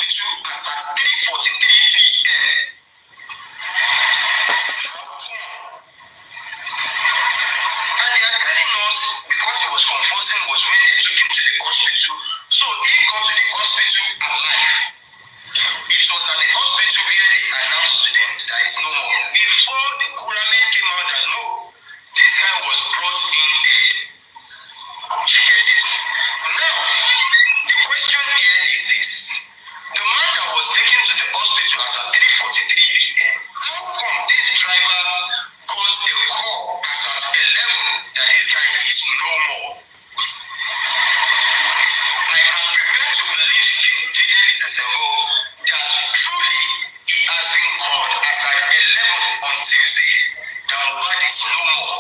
hospital as at 3:43 p.m. How come? And they are telling us because it was confusing was when they took him to the hospital. So he got to the hospital alive. It was at the hospital where they announced to them that is no more. Before the cooler men came out that no, this guy was brought in dead. You get it? Now, the question here is this. The man that was taken to the hospital as at 3:43 p.m. How come this driver got a call as at 11 that this guy is no more? I am prepared to believe the ladies as well that truly he has been called as at 11 on Tuesday that Mohbad is no more.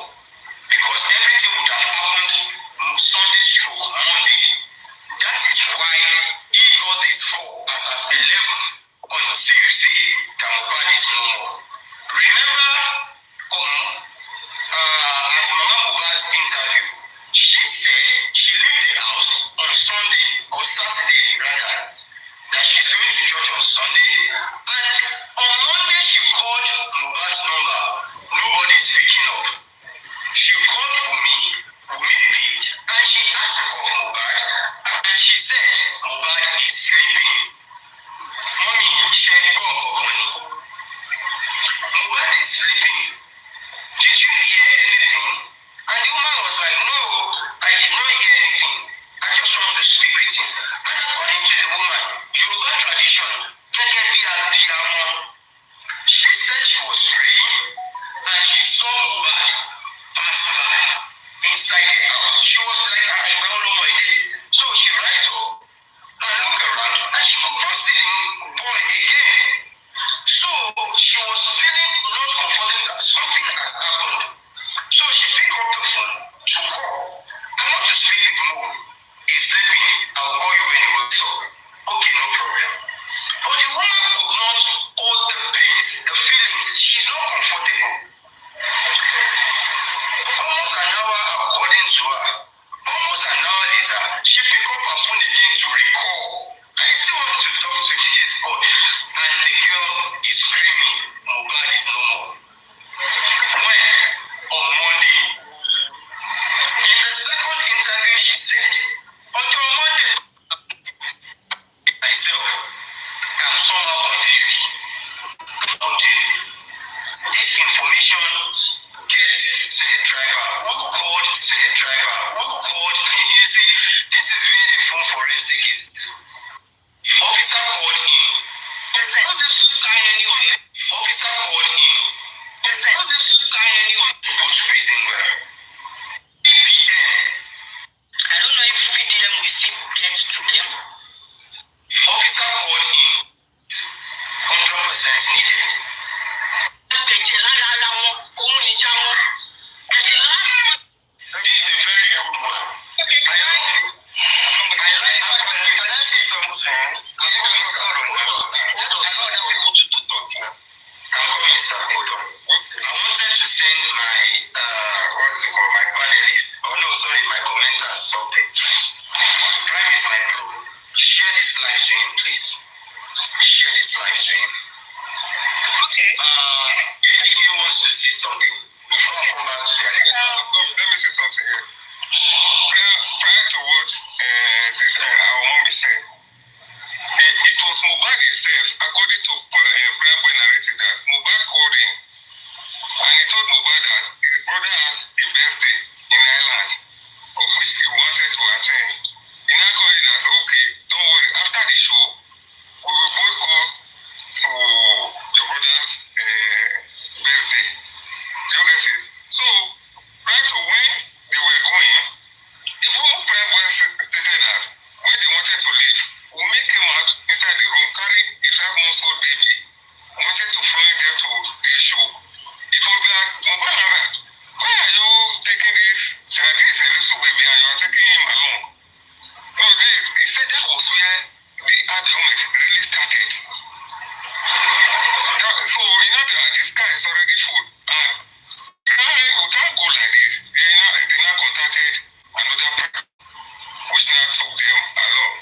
Because everything would have happened Sunday stroke Monday. That is why he got this call as at 11 on Tuesday that Mohbad is no more. Remember at Mama Mohbad's interview, she said she left the house on Sunday or Saturday rather, that she's going to church on Sunday, and on Monday she called Mohbad's number. Nobody is picking up. She called Wumi picked, and she asked of Mohbad, and she said Mohbad is sleeping. Mommy, she got money. Mohbad is sleeping. Did you hear anything? And the woman was like, no, I did not hear anything. I just want to speak with him. And according to the woman, Yoruba tradition, she said she was praying and she saw Mohbad pass by inside the house. She was like, I don't know my day. So she rise up and look around and she could not see the boy again. So she was feeling not comfortable that something has happened. So she picked up the phone to call. I want to speak with Mo. He's sleeping. I'll call you when he wakes up. Okay, no problem. But the woman could not hold the pains, the feelings. She's not comfortable. Almost an hour according to her. Almost an hour later, she picked up her phone again to recall. I still want to talk to this boy. And the girl is screaming, Mohbad is no more. When? On Monday. In the second interview, she said, on Monday, myself, I'm somehow confused. Okay. This information gets to the driver. Who called to the driver? Who called? You see, this is where the phone forensic is. The officer called in. Was this guy anywhere? The officer called in. Was this guy anywhere? To go to prison where? EPN. I don't know if VDM will still get to them. The officer called in. 100% needed. This is a very good one. Okay, I like this. Can I say something? I'm coming, sir. I'm coming, sir. Hold on. I wanted to send my my panelists. Oh no, sorry, my commenters something. Prime is my bro. Share this live stream, please. Share this live stream. Okay. He wants to see something. Before I come back to you. Let me say something here. Prior to what this Omowummi said, it was Mohbad himself, according to Brian Boy narrative, that Mohbad called him and he told Mohbad that his brother has a birthday in Ireland, of which he wanted to attend. He now called him and said, okay, don't worry, after the show, we will both go to your brother's birthday. Do you get it? So, right to when they were going, even Prime Boy stated that when they wanted to leave, Wumi came out inside the room carrying a 5-month-old baby, wanted to fly them to the show. It was like, why are you taking this child? This is a little baby and you are taking him along. No, he said that was where the argument really started. So, you know that this guy is already full. And we can't go like this. They now contacted another person, which now took them along.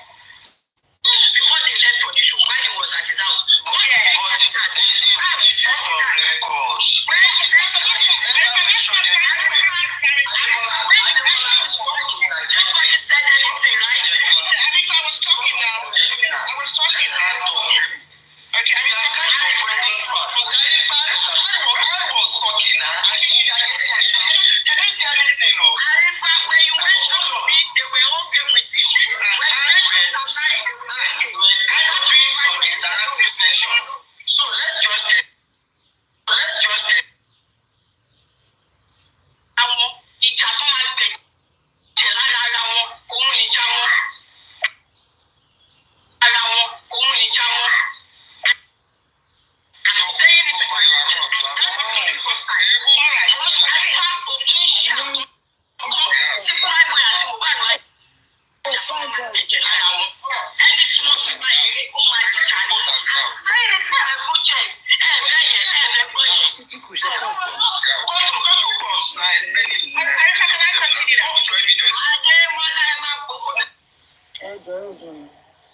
Before they left for the show, why was talking now. I was talking. Okay, I was talking now. You didn't say anything, no. When you went to me, they were okay with it. When you went to somebody, they were okay. Kind of doing some interactive session. So let's just get. Àwọn ìjà tó máa gbẹ̀jẹ̀ lára ara wọn, òun ìjà wọn. Ara wọn, òun ìjà wọn. I'm saying it because that's the first time. All right. I have to finish it. See, why when I say, why do I ìjà tó máa gbẹ̀jẹ̀ lára wọn? Any small thing like you, oh my God. I'm saying it with my full chest.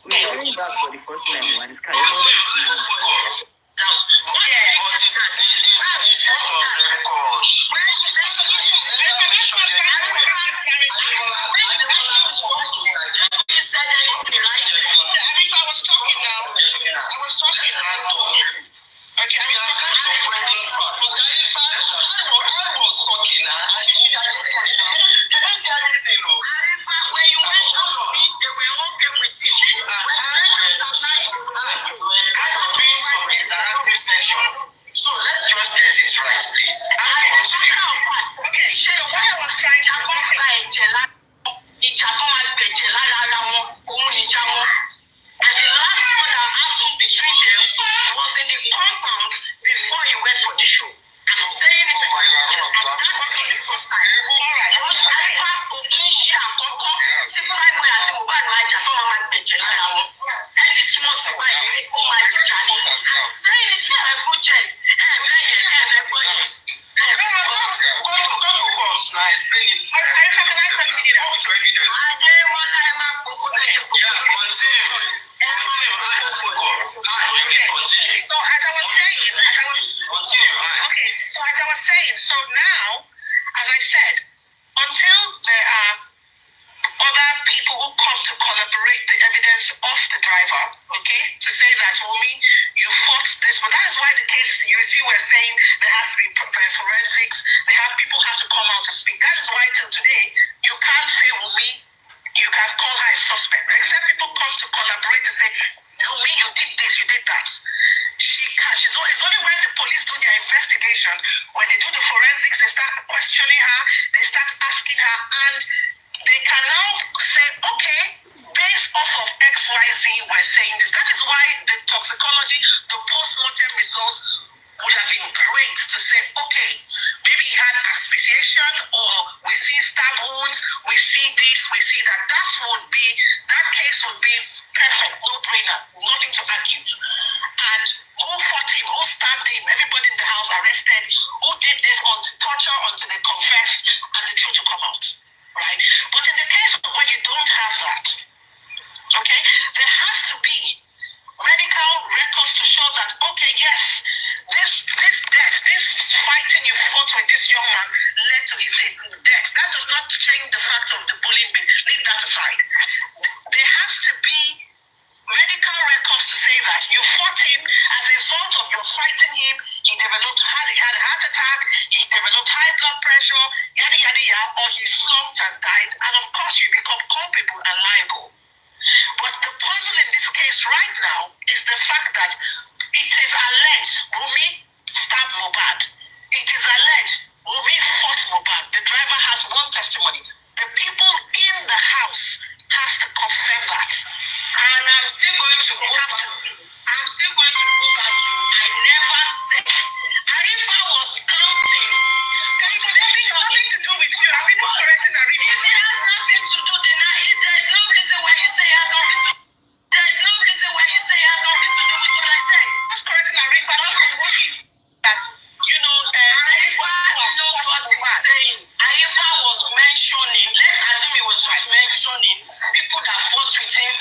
We're hearing that for the first time when it's kind of So now, as I said, until there are other people who come to collaborate the evidence of the driver, okay, to say that, Omowummi, you fought this, but that is why the case, you see, we're saying there has to be forensics, people have to come out to speak. That is why till today, you can't say, Omowummi, you can call her a suspect, except people come to collaborate to say, Omowummi, you did this, you did that. It's only when the police do their investigation, when they do the forensics, they start questioning her, they start asking her, and they can now say, okay, based off of XYZ, we're saying this. That is why the toxicology, the post-mortem results would have been great to say, okay, maybe he had asphyxiation, or we see stab wounds, we see this, we see that. That case would be perfect, no-brainer, nothing to argue. And who fought him, who stabbed him, everybody in the house arrested, who did this torture until they confess and the truth will come out, right? But in the case of when you don't have that, okay, there has to be medical records to show that, okay, yes, this death, this fighting you fought with this young man led to his death. That does not change the fact of the bullying. Leave that aside. There has to be medical records to say that you fought him as a result of your fighting him. He had a heart attack, he developed high blood pressure, yada yada yada, or he slumped and died, and of course you become culpable and liable. But the puzzle in this case right now is the fact that it is alleged Omowummi stabbed Mohbad. It is alleged Omowummi fought Mohbad. The driver has one testimony. The people in the house has to confirm that. And I'm still going to go back to I never said. And if I was counting, there is nothing to do with you. Are we not correcting that? If it has nothing to do, then there is no reason why you say it has nothing to do. There is no reason why you say it has nothing to do with what I said. That's correcting Arifa. That's what is that, you know, Arifa knows what he's saying. Arifa was mentioning, let's assume he was just mentioning people that fought with him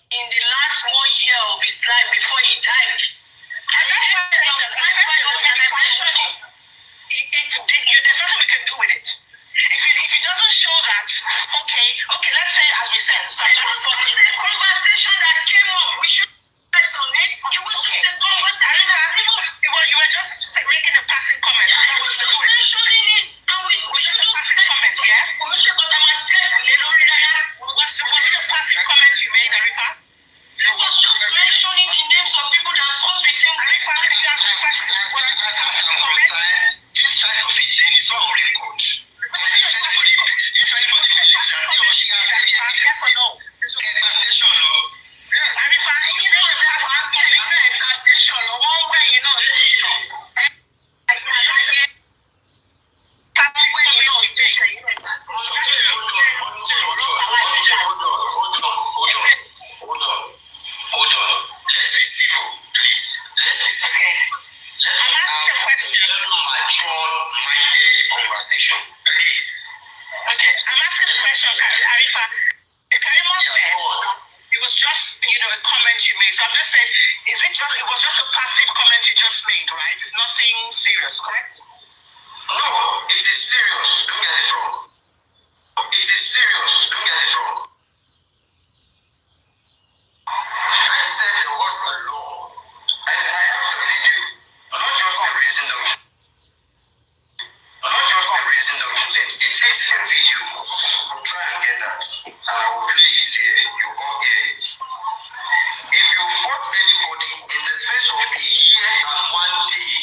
in the last 1 year of his life before he died. And that's why there's nothing we can do with it. If it doesn't show that, okay, let's say, as we said, so converse He was just mentioning the names of people that fought with him. As far as I'm concerned, this side of it is not on record. If anybody believes that he or she has any evidence, yes or no? Station law. Yes. And if I know that I'm getting a station law, one way, you know, station. Hold on. Let's be civil, please. Let's be civil. Let's have a mature-minded conversation, please. Okay, I'm asking the question, Arifa. Karima said it was just, a comment you made. So I'm just saying, it was just a passive comment you just made, right? It's nothing serious, correct? No, it is serious. Don't get it wrong. It is serious. Don't get it wrong. I said there was a law, and I have the video. Not just the reason document. It is a video. I'll try and get that. And I will play it here. You all hear it. If you fought anybody in the space of a year and 1 day,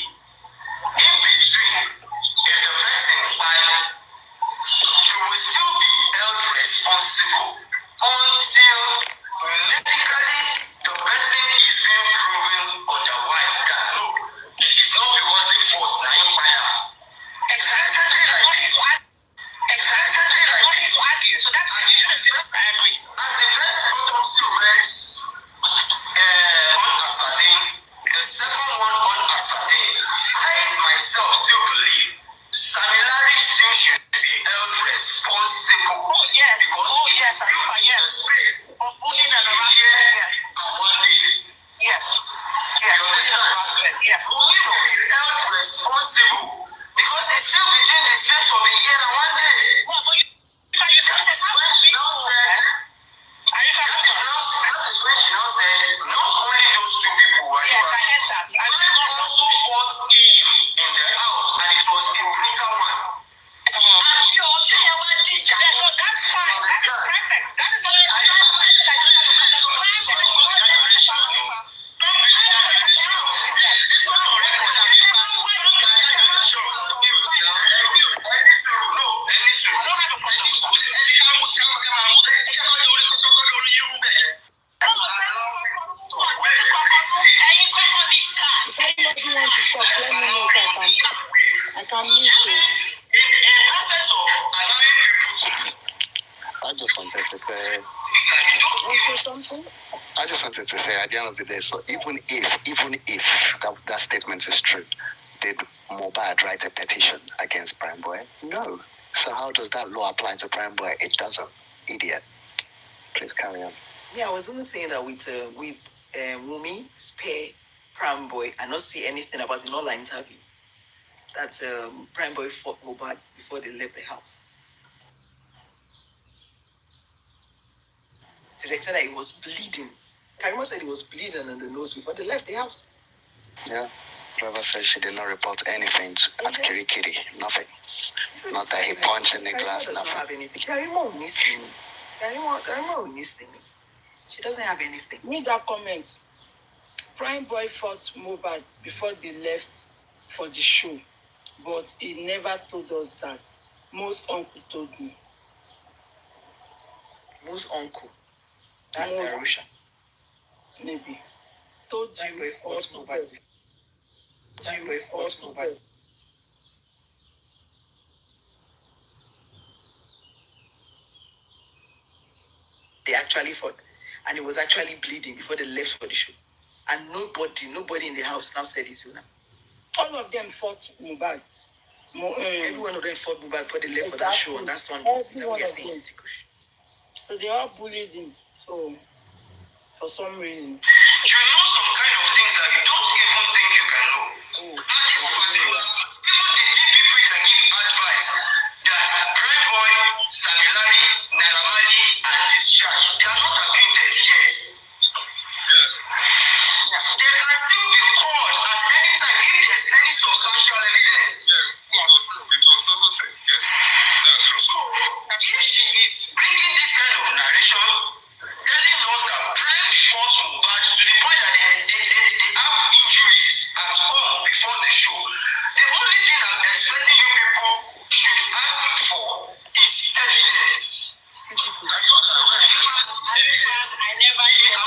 in between, if the person died, you will still be held responsible until medically the person is being proven otherwise. That no, it is not because they forced nine fire. Exactly like this. Exactly like this. So that's the reason I agree. As the first autopsy reads unascertained, the second one unascertained, I myself still believe Samilari still should be held responsible. Oh, yes. Because Oh, it yes. is still in the space Of bullying and a harassment. year Yes. and 1 day. Yes. You understand? Yes. Who is held responsible because it's still between the space of a year and 1 day. No, but you said That is when she now said, not only those two people were yes, I heard that. I also fought him in the house, and it was a brutal one. And you also hear what teacher. Yeah, no, that's fine. That is perfect. That is what I I can mute you. I just wanted to say. I just wanted to say at the end of the day, so even if that statement is true, did Mohbad write a petition against Prime Boy? No. So how does that law apply to Prime Boy? It doesn't. Idiot. Please carry on. Yeah, I was only saying that with Wumi, Spare, Prime Boy, I not see anything about in online interviews that Prime Boy fought Mohbad before they left the house. To the extent that he was bleeding. Karima said he was bleeding in the nose before they left the house. Yeah. Trevor said she did not report anything at Kirikiri. Nothing. Not that he punched in the glass. Does Nothing. not have anything. Karima will miss me. Karima will miss me. She doesn't have anything. Read that comment. Prime Boy fought Mohbad before they left for the show, but he never told us that. Most uncle told me. Most uncle. That's Most, Darusha. maybe. Told Prime you Boy fought or Mohbad. Prime Boy fought Mohbad. They actually fought, and he was actually bleeding before they left for the show. And nobody in the house now said it. all of them fought Mohbad. Every one of them fought Mohbad before they left for that show on that Sunday. Is that what you're saying, Titikush? So they all bullied him. So for some reason. You know some kind of things that you don't even think you can know. Oh, And this particular, even the people that give advice that Prime Boy, Samilari, Naira Marley, and Discharge, they are not acquainted yet. Yes. They can still be called at any time if there's any substantial evidence. Yeah, it was also said, yes. That's true. So, if she is bringing this kind of narration, telling us that Prime fought to Mohbad to the point that they have injuries at home before the show. The only thing I'm expecting you people should ask for is evidence. Titi push. I never said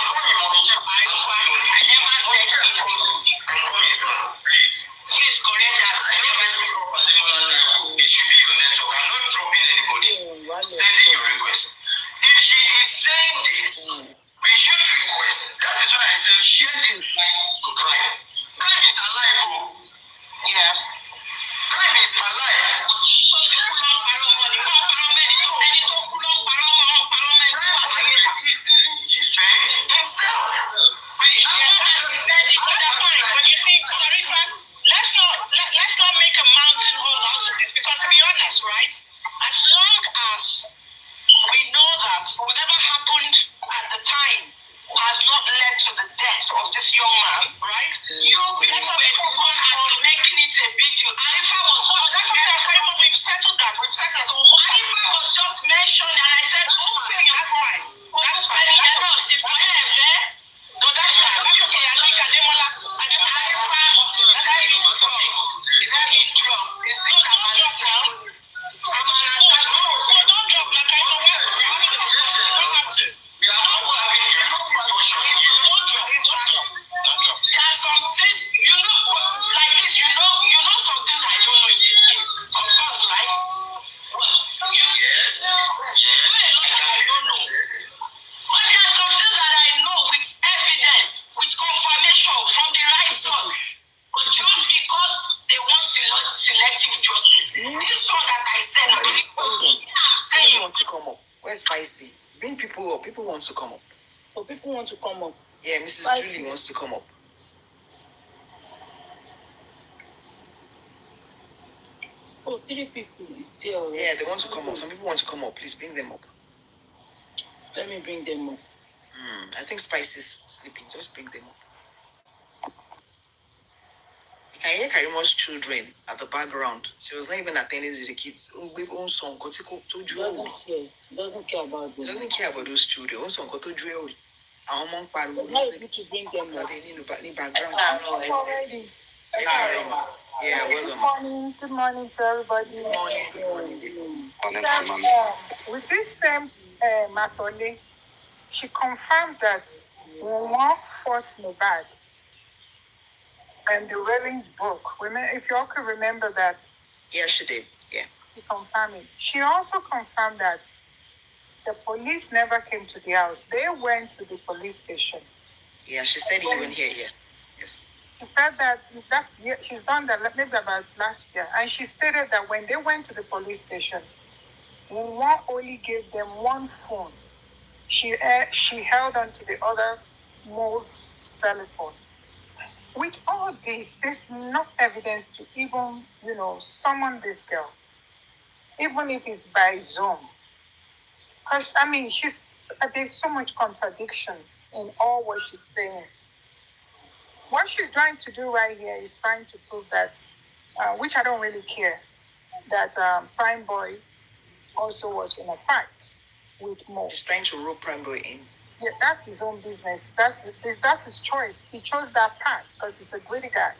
please correct that. I never said. It should be your network. I'm not dropping anybody. Send in your request. If she is saying this, we should request. That is why I said share this line to crime. Crime is alive, oh. Yeah. Crime is alive. Let's not make a mountain hole out of this, because to be honest, right? As long as we know that whatever happened at the time has not led to the death of this young man, right? Let us focus on making it a big deal. Arifa was that's what I'm saying, but we've settled that. So Arifa was just mentioned, and I said, okay, that's fine. That's fine. That's not no, that's fine. That's okay. I like Ademola. Arifa, that's how you do something. Is that in drop? Is it don't drop now? Don't drop like I know where. Don't have to. There are some things, like this, some things I don't know in this case. Of course, right? Yes. I don't know. But there are some things that I know with evidence, with confirmation from the right source. But just because they want selective justice, this one that I said, Somebody wants to come up. Where's Spicy? Bring people up. People want to come up. So people want to come up. Yeah, Mrs. Spicy. Julie wants to come up. Oh, 3 people is still. Yeah, they want to come up. Some people want to come up. Please bring them up. Let me bring them up. I think Spicy's sleeping. Just bring them up. You can hear Karima's children at the background. She was not even attending to the kids. Doesn't care about them. She doesn't care about those children. Also, How is it to bring them up? Background. Already. Yeah, welcome. Good morning to everybody. Good morning. With this same Matole, she confirmed that Wunwa fought Mohbad and the railings broke. If you all can remember that. Yeah, she did. Yeah. She confirmed it. She also confirmed that the police never came to the house. They went to the police station. Yeah, she said he went here yet. Yes. She said that she's done that maybe about last year. And she stated that when they went to the police station, Wunwa only gave them one phone. She held on to the other mole's telephone. With all this, there's enough evidence to even, summon this girl, even if it's by Zoom. Because, there's so much contradictions in all what she's saying. What she's trying to do right here is trying to prove that, which I don't really care, that Prime Boy also was in a fight with Mo. She's trying to rope Prime Boy in. Yeah, that's his own business. That's his choice. He chose that path because he's a greedy guy.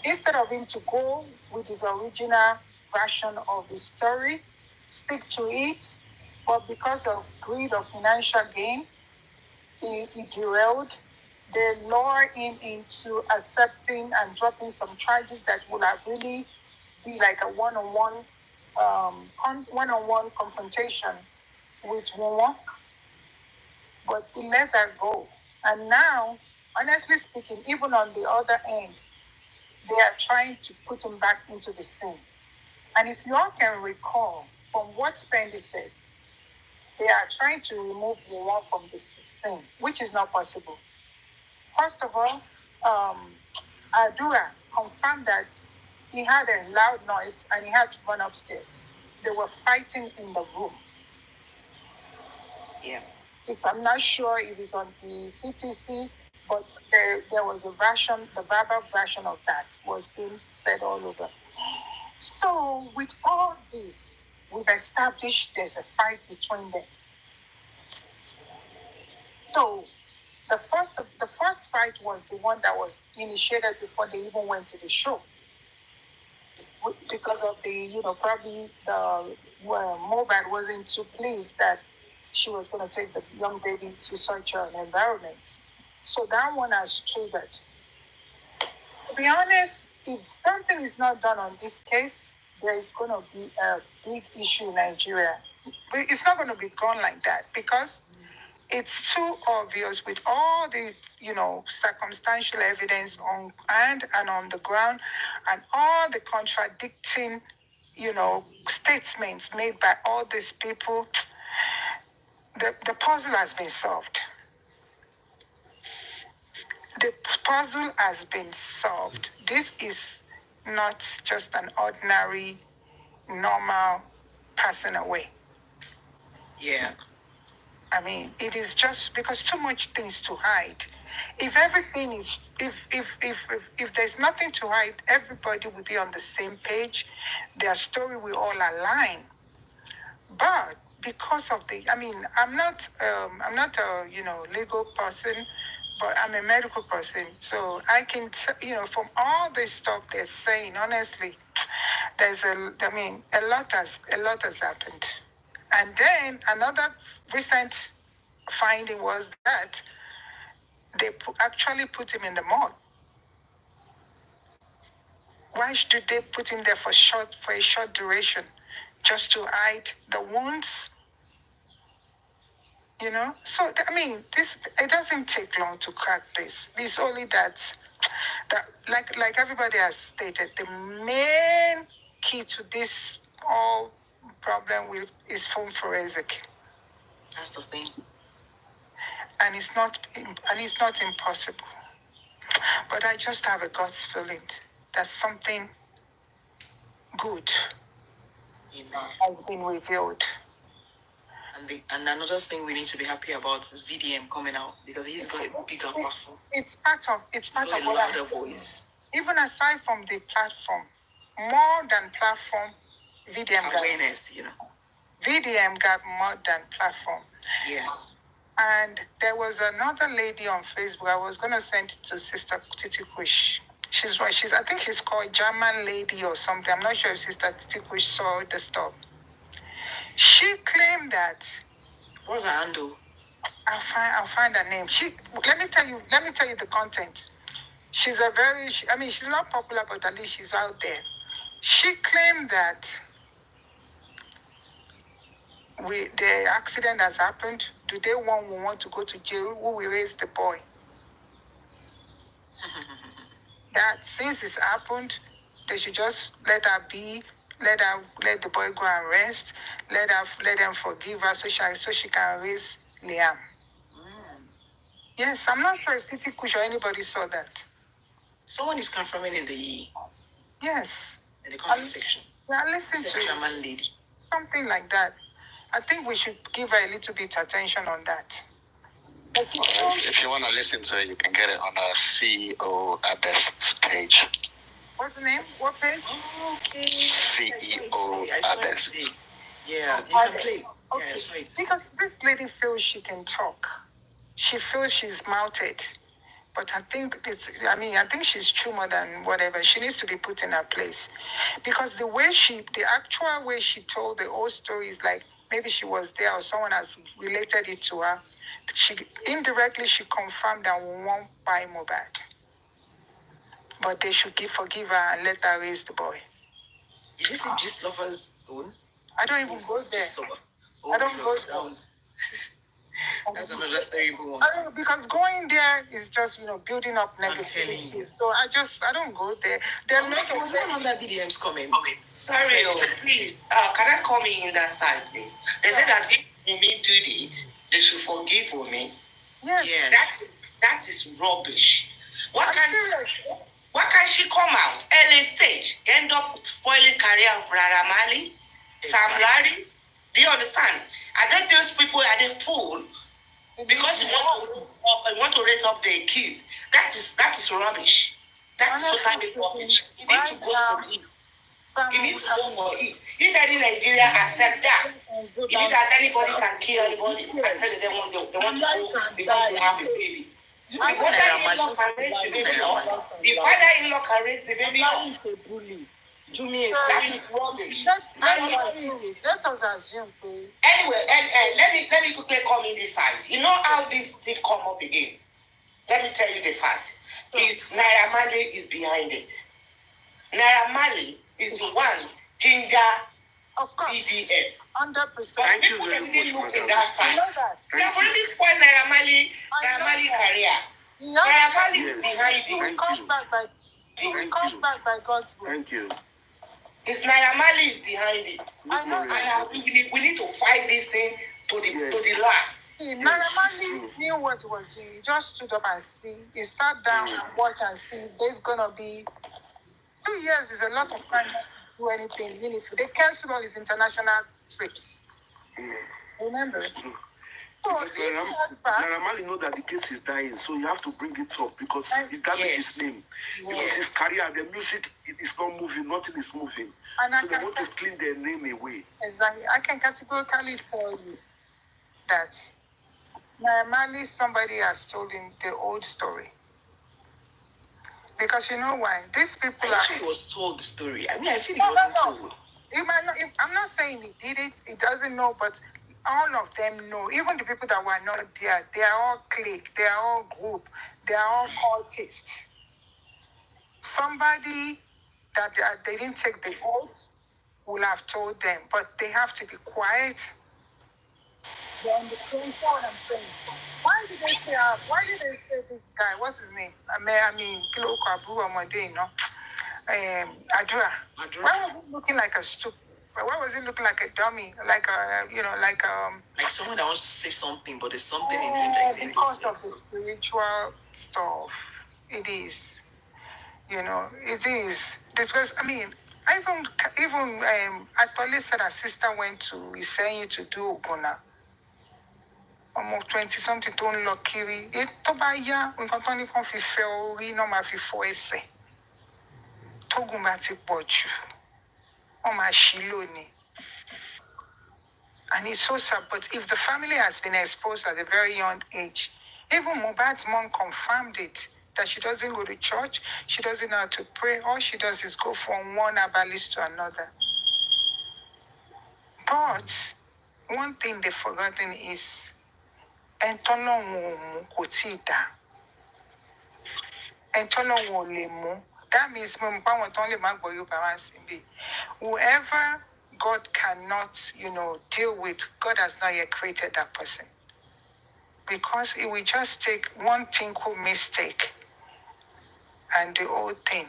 Instead of him to go with his original version of his story, stick to it, but because of greed or financial gain, he derailed. They lure him into accepting and dropping some charges that would have really be like a one-on-one confrontation with Wunwa. But he let that go. And now, honestly speaking, even on the other end, they are trying to put him back into the scene. And if you all can recall from what Spendy said, they are trying to remove Wunwa from the scene, which is not possible. First of all, Adura confirmed that he had a loud noise and he had to run upstairs. They were fighting in the room. Yeah. If I'm not sure if it's on the CTC, but there was a version, the verbal version of that was being said all over. So with all this, we've established there's a fight between them. So the first fight was the one that was initiated before they even went to the show, because of the probably the Mobile wasn't too pleased that she was going to take the young baby to such an environment. So that one has triggered. To be honest, if something is not done on this case, there is going to be a big issue in Nigeria. But it's not going to be gone like that, because it's too obvious with all the circumstantial evidence on and on the ground, and all the contradicting statements made by all these people. The puzzle has been solved. The puzzle has been solved. This is not just an ordinary, normal passing away. Yeah. I mean, it is just because too much things to hide. If everything is, if there's nothing to hide, everybody will be on the same page. Their story will all align. But because of I'm not a legal person, but I'm a medical person, so I can from all this stuff they're saying, honestly, a lot has happened. And then another recent finding was that they actually put him in the mud. Why should they put him there for a short duration, just to hide the wounds? So this, it doesn't take long to crack this. It's only that like everybody has stated, the main key to this all problem is phone forensic. That's the thing. And it's not impossible. But I just have a gut feeling that something good has been revealed. And another thing we need to be happy about is VDM coming out, because he's got a bigger platform. It's part of a louder voice. Even aside from the platform, more than platform, VDM awareness, VDM got more than platform. Yes. And there was another lady on Facebook. I was gonna send it to Sister Titi Kush. I think she's called German Lady or something. I'm not sure if Sister Titi Kush saw the stuff. She claimed that. What's her handle? I'll find her name. Let me tell you the content. She's she's not popular, but at least she's out there. She claimed that the accident has happened. Do they want to go to jail? Who will raise the boy? That since it's happened, they should just let her be. Let the boy go and rest. Let them forgive her so she can raise Liam. Yes, I'm not sure if Titi Kush or anybody saw that. Someone is confirming in the yes in the comment section. Yeah, listen to German lady. Something like that. I think we should give her a little bit attention on that. If you want to listen to it, you can get it on our CEO Abest's page. What's the name? What page? Oh, okay. CEO Abest. Yeah, you can play. Okay. Yeah, that's right. Because this lady feels she can talk. She feels she's mounted. But I think I think she's true than whatever. She needs to be put in her place. Because the actual way she told the whole story is like maybe she was there or someone has related it to her. She confirmed that we won't buy Mohbad. But they should forgive her and let her raise the boy. Did you see Gist Lover's own? I don't even go there. I don't go down. That's another terrible one. Because going there is just building up negativity. So I don't go there. There was one on that VDM's comment. Sorry, please. Can I come in that side, please? They said that if Wunmi did it, they should forgive Wunmi. Yes. That is rubbish. Why can't she come out early stage, end up spoiling career of Raramali, Sam Larry? Do you understand? I think those people are the fool because you want to raise up the kid. That is rubbish. That's totally rubbish. You need to go for him. You need to go for it. If any Nigeria accept that, you mean that anybody can kill anybody and say they want to go because they have a baby. The mother-in-law can raise the baby up. The father-in-law can raise the baby up. That is rubbish. Let us assume. Anyway, and let me quickly come in this side. You know how this thing come up again? Let me tell you the fact. Is Naira Marley is behind it. Naira Marley is the one ginger BBM. 100%. But people didn't look in that side. They have already spoiled Naira Marley career. Naira Marley is behind it. He will come back by God's will. Thank you. It's Naira Marley is behind it. I know. And we need to fight this thing to the last. Naira Marley knew what he was doing. He just stood up and see. He sat down and watched and see. There's gonna be 2 years is a lot of time to do anything meaningful. They canceled all his international trips. Remember? So Naira Marley know that the case is dying, so you have to bring it up because it damages his name. Because his career, the music, it is not moving, nothing is moving. And so they want to clean their name away. Exactly. I can categorically tell you that Naira Marley, somebody has told him the old story. Because you know why? These people are... Actually, he was told the story. I mean, I feel he wasn't told. He might not, I'm not saying he did it. He doesn't know, but all of them know. Even the people that were not there, they are all clique. They are all group. They are all cultists. Somebody that they didn't take the oath will have told them, but they have to be quiet. Then the prince, what I'm saying. Why did they say this guy? What's his name? I mean, Kilo Kabu Amade, no? Adra. Why was he looking like a stupid? Why was he looking like a dummy? Like someone that wants to say something, but there's something in him that's saying because of the spiritual stuff. It is. It is. Because I mean, even I thought said her sister went to Iseyin to do Oguna. Almost 20-something tó ń lọ kiri. Tó bá yá, nǹkan tó ní kàn fi fẹ́ orí náà máa fi fọ́ ẹsẹ̀. Tógun bá ti pọ̀ jù, wọ́n máa ṣí lónìí. And it's so sad, but if the family has been exposed at a very young age, even Mohbad's mom confirmed it, that she doesn't go to church, she doesn't know how to pray, all she does is go from one herbalist to another. But one thing they've forgotten is Entọ́lọ́hun kò tíì dá. Entọ́lọ́hun ò lè mú. That means whoever God cannot, deal with, God has not yet created that person. Because it will just take one tinkle mistake and the whole thing.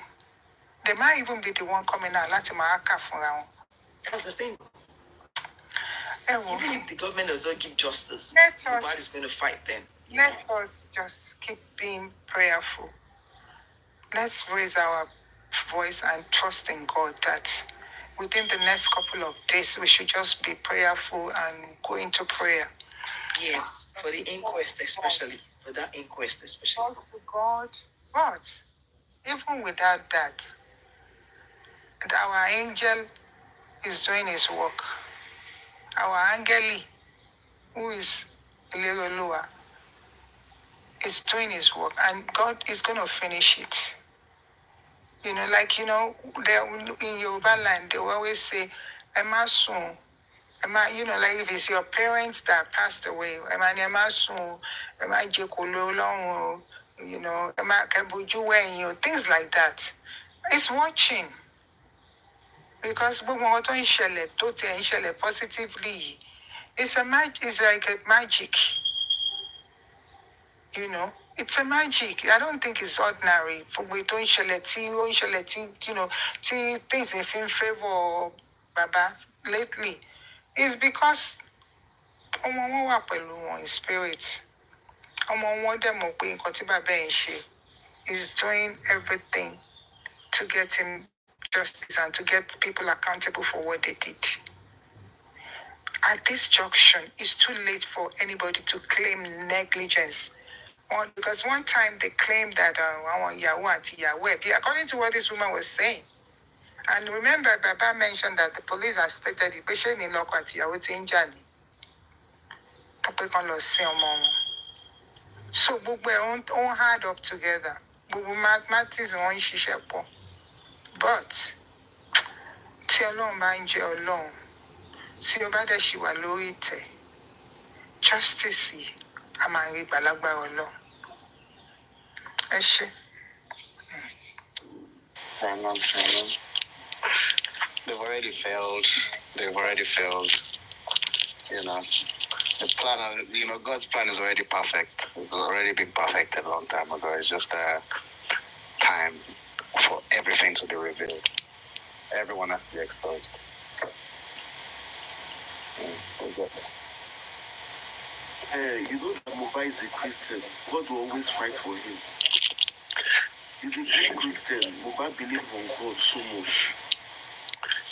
They might even be the one coming out. That's the thing. Even if the government does not give justice, God is going to fight them. Let us just keep being prayerful. Let's raise our voice and trust in God that within the next couple of days, we should just be prayerful and go into prayer. Yes, for the inquest especially. For that inquest especially. Talk to God. But even without that, our angel is doing his work. Our angeli, who is Ilerioluwa, is doing his work, and God is going to finish it. In Yoruba land, they will always say, Emma soon. Like if it's your parents that passed away, Emma soon, Emma Jekolo long, Emma Kabuju, things like that. It's watching. Because positively, it's like a magic. It's a magic. I don't think it's ordinary. Things in favor of Baba lately. It's because in spirit. Is doing everything to get him justice and to get people accountable for what they did. At this junction, it's too late for anybody to claim negligence. Because one time they claimed that according to what this woman was saying, And remember, Baba mentioned that the police has stated the patient in Lokwati, waiting journey. So, gbogbo ẹ̀ ó hard up together. Gbogbo mathematics wọ́n ń ṣiṣẹ́ pọ̀. But, tí Ọlọ́run bá ń jẹ́ Ọlọ́run, tí ó bá dẹ̀ ṣì wà lórí ìtẹ́, justice yìí a máa rí gbà lágbára Ọlọ́run. Ẹ ṣé. Amen. They've already failed. You know, the plan, God's plan is already perfect. It's already been perfected a long time ago. It's just time for everything to be revealed. Everyone has to be exposed. You know that Mohbad is a Christian. God will always fight for him. He's a good Christian. Mohbad believes on God so much.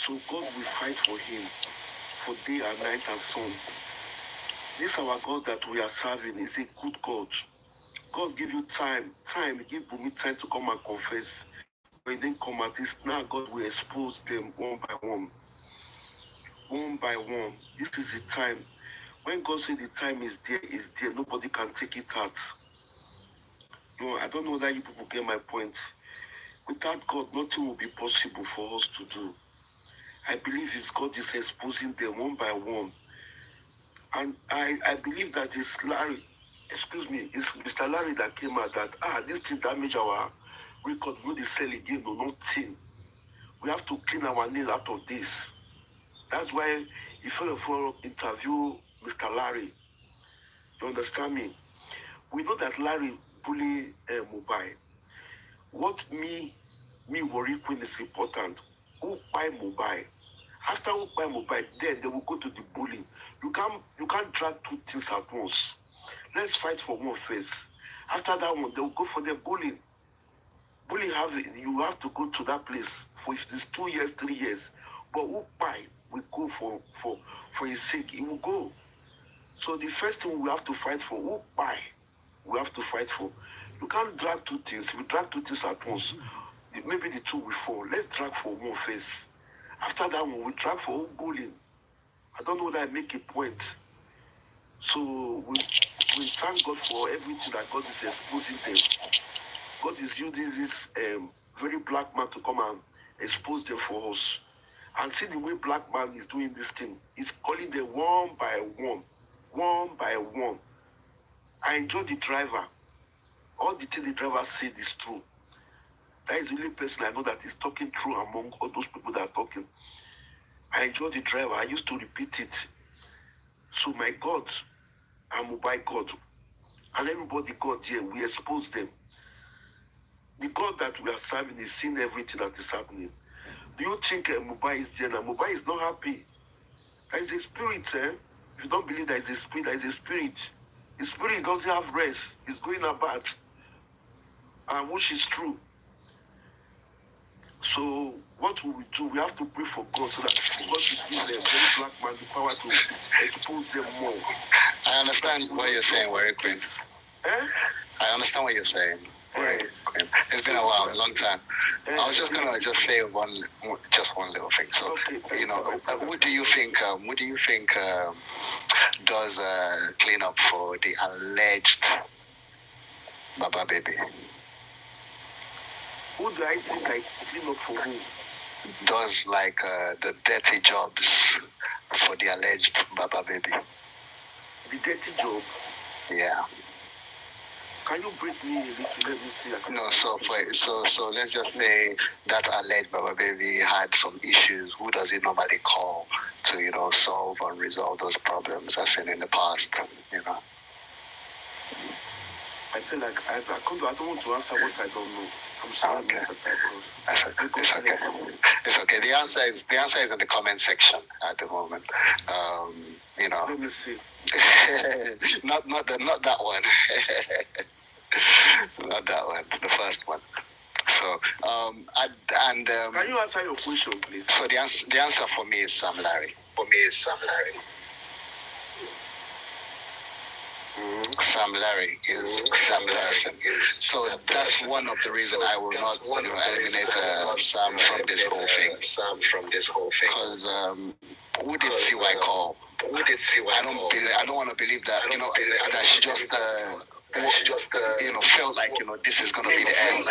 So God will fight for him for day and night and sun. This our God that we are serving is a good God. God give you time. Give Bumi time to come and confess. When they come at this, now God will expose them one by one. One by one. This is the time. When God says the time is there, nobody can take it out. I don't know that you people get my point. Without God, nothing will be possible for us to do. I believe God is exposing them one by one. And I believe that it's Mr. Larry that came out that, this thing damage our record, we don't sell again, no, nothing. We have to clean our nails out of this. That's why he fell for interview Mr. Larry. You understand me? We know that Larry bully Mohbad. What me worry when is important. Who buy Mohbad? After who buy Mohbad, then they will go to the bullying. You can't drag two things at once. Let's fight for one first. After that one, they will go for the bullying. Bullying you have to go to that place for if it's 2 years, 3 years. But who buy will go for his sake. He will go. So the first thing we have to fight for, who buy, we have to fight for. You can't drag two things. If you drag two things at once, maybe the two will fall. Let's drag for one first. After that one, we drag for bullying. I don't know that I make a point. So we thank God for everything that God is exposing them. God is using this very black man to come and expose them for us. And see the way black man is doing this thing. He's calling them one by one. One by one. I enjoy the driver. All the things the driver said is true. That is the only person I know that is talking true among all those people that are talking. I enjoy the driver. I used to repeat it. So my God, I'm by God. And everybody God here, we expose them. The God that we are serving is seeing everything that is happening. Do you think Mohbad is there now? Mohbad is not happy. There is a spirit, If you don't believe there is a spirit, there is a spirit. The spirit doesn't have rest. It's going about. And which is true. So what we will do, we have to pray for God so that God will give them very black man the power to expose them more. I understand what you're saying, Warrior Queen. I understand what you're saying. It's been a while, a long time. I was just gonna say one little thing. So, what do you think does clean up for the alleged Baba baby? Who do I think I clean up for who? Does the dirty jobs for the alleged Baba baby? The dirty job? Yeah. Can you break me a little? Let me see. No, so let's just say that alleged Baba baby had some issues. Who does he normally call to solve and resolve those problems as in the past? I feel like I don't want to answer what I don't know. I'm sorry, okay. It's okay. It's okay. The answer is in the comment section at the moment. Let me see. not that one. Not that one. The first one. So can you answer your question, please? So the answer for me is Sam Larry. Mm-hmm. Sam Larry is Sam Larson. So that's one of the reasons I will not eliminate Sam from this whole thing. Because who did CY call? I don't want to believe that that she just felt like this is gonna be the end.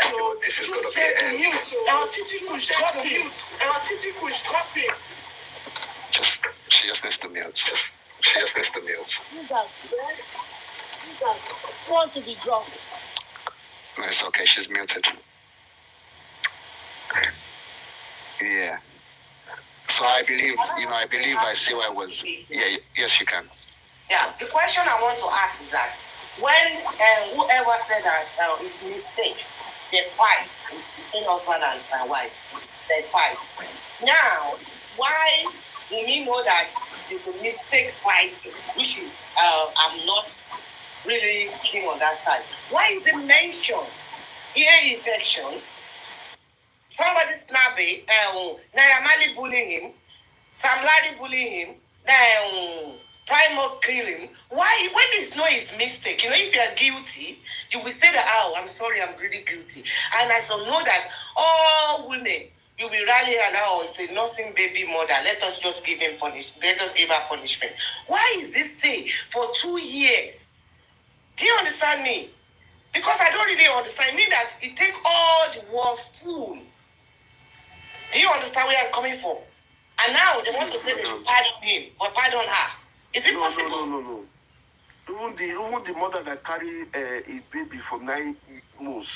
She just needs to mute. Want to be drunk. No, it's okay. She's muted. Yeah. So I believe I see why I was. Yeah. Yes, you can. Yeah, the question I want to ask is that when whoever said that it's a mistake, they fight. It's between husband and wife. They fight. Now, why do we know that it's a mistake fighting, which is I'm not really keen on that side. Why is it mentioned? Ear infection. Somebody snappy, Naira Marley bullying him, Sam Larry bullying him, then Primo killing. Why? When it's no his mistake, if you are guilty, you will say that, oh, I'm sorry, I'm really guilty. And I so know that all women, you will rally and it's a nursing baby mother. Let us just give him punishment. Let us give her punishment. Why is this thing for 2 years? Do you understand me? Because I don't really understand. I mean that it take all the world full. Do you understand where I'm coming from? And now they want to say they should pardon him or pardon her. Is it possible? No. Even the mother that carry a baby for 9 months.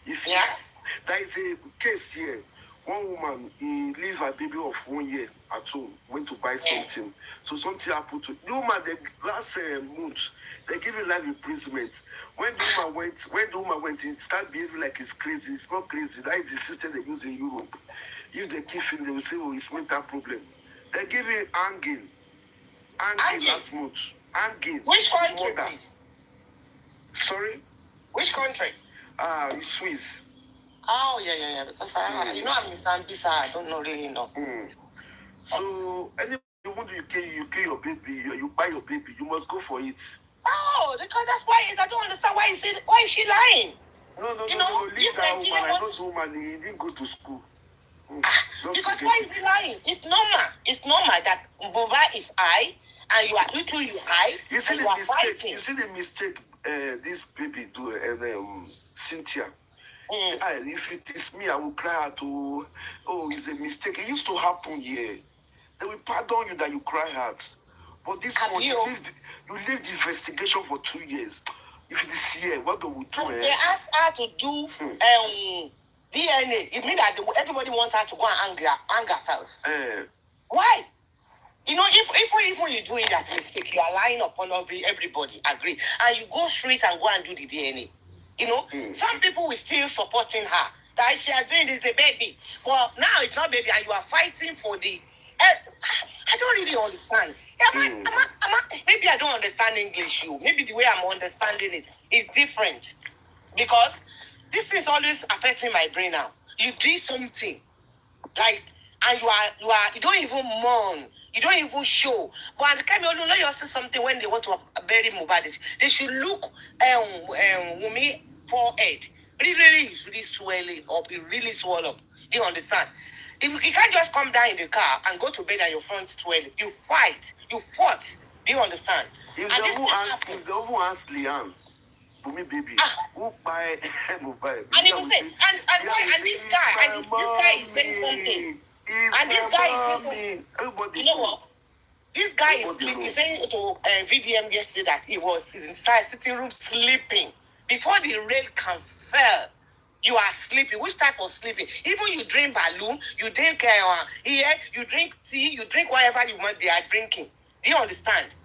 There is a case here. One woman, he leave her baby of 1 year at home, went to buy something. So something happened to the woman. Last month, they give him life imprisonment. When the woman went, he started behaving like it's crazy. It's not crazy. That is the system they use in Europe. If they give him, they will say, oh, it's mental problem. They give him hanging last month. Hanging. Which country, please? Sorry? Which country? It's Swiss. Oh, yeah. Because I'm in Zambia, I don't really know. So, anyone you kill your baby, you buy your baby, you must go for it. Oh, because that's why I don't understand why is she lying? No. Leave that woman. I know the woman, he didn't go to school. Because why is he lying? It's normal that Bova is high and you are high and you are fighting. You see the mistake this baby do, Cynthia. If it is me, I will cry out to, it's a mistake. It used to happen here. They will pardon you that you cry out. But this one, you leave the investigation for 2 years. If it is here, what do we do? They asked her to do DNA. It means that everybody wants her to go and hang herself. Why? If when you do that mistake, you are lying upon everybody, agree. And you go straight and go and do the DNA. Some people will still supporting her. That she is doing this, the baby. But now it's not baby, and you are fighting for the... I don't really understand. Maybe I don't understand English. Maybe the way I'm understanding it is different. Because this is always affecting my brain now. You do something, and you don't even mourn. You don't even show. But at the time you know you see something when they want to bury Mohbad. They should look Wunmi forehead. Really swelling up. It really swell up. Do you understand? You can't just come down in the car and go to bed and your front swelling. You fight. You fought. Do you understand? If they who ask Liam, Wunmi baby, who buy Mohbad? And he will say, and this guy is saying something. And this guy is saying something. You know what? This guy is sleeping. He's saying to VDM yesterday that he was inside sitting room sleeping. Before the rain can fall, you are sleeping. Which type of sleeping? Even you drink balloon, you drink you drink tea, you drink whatever you want, they are drinking. Do you understand?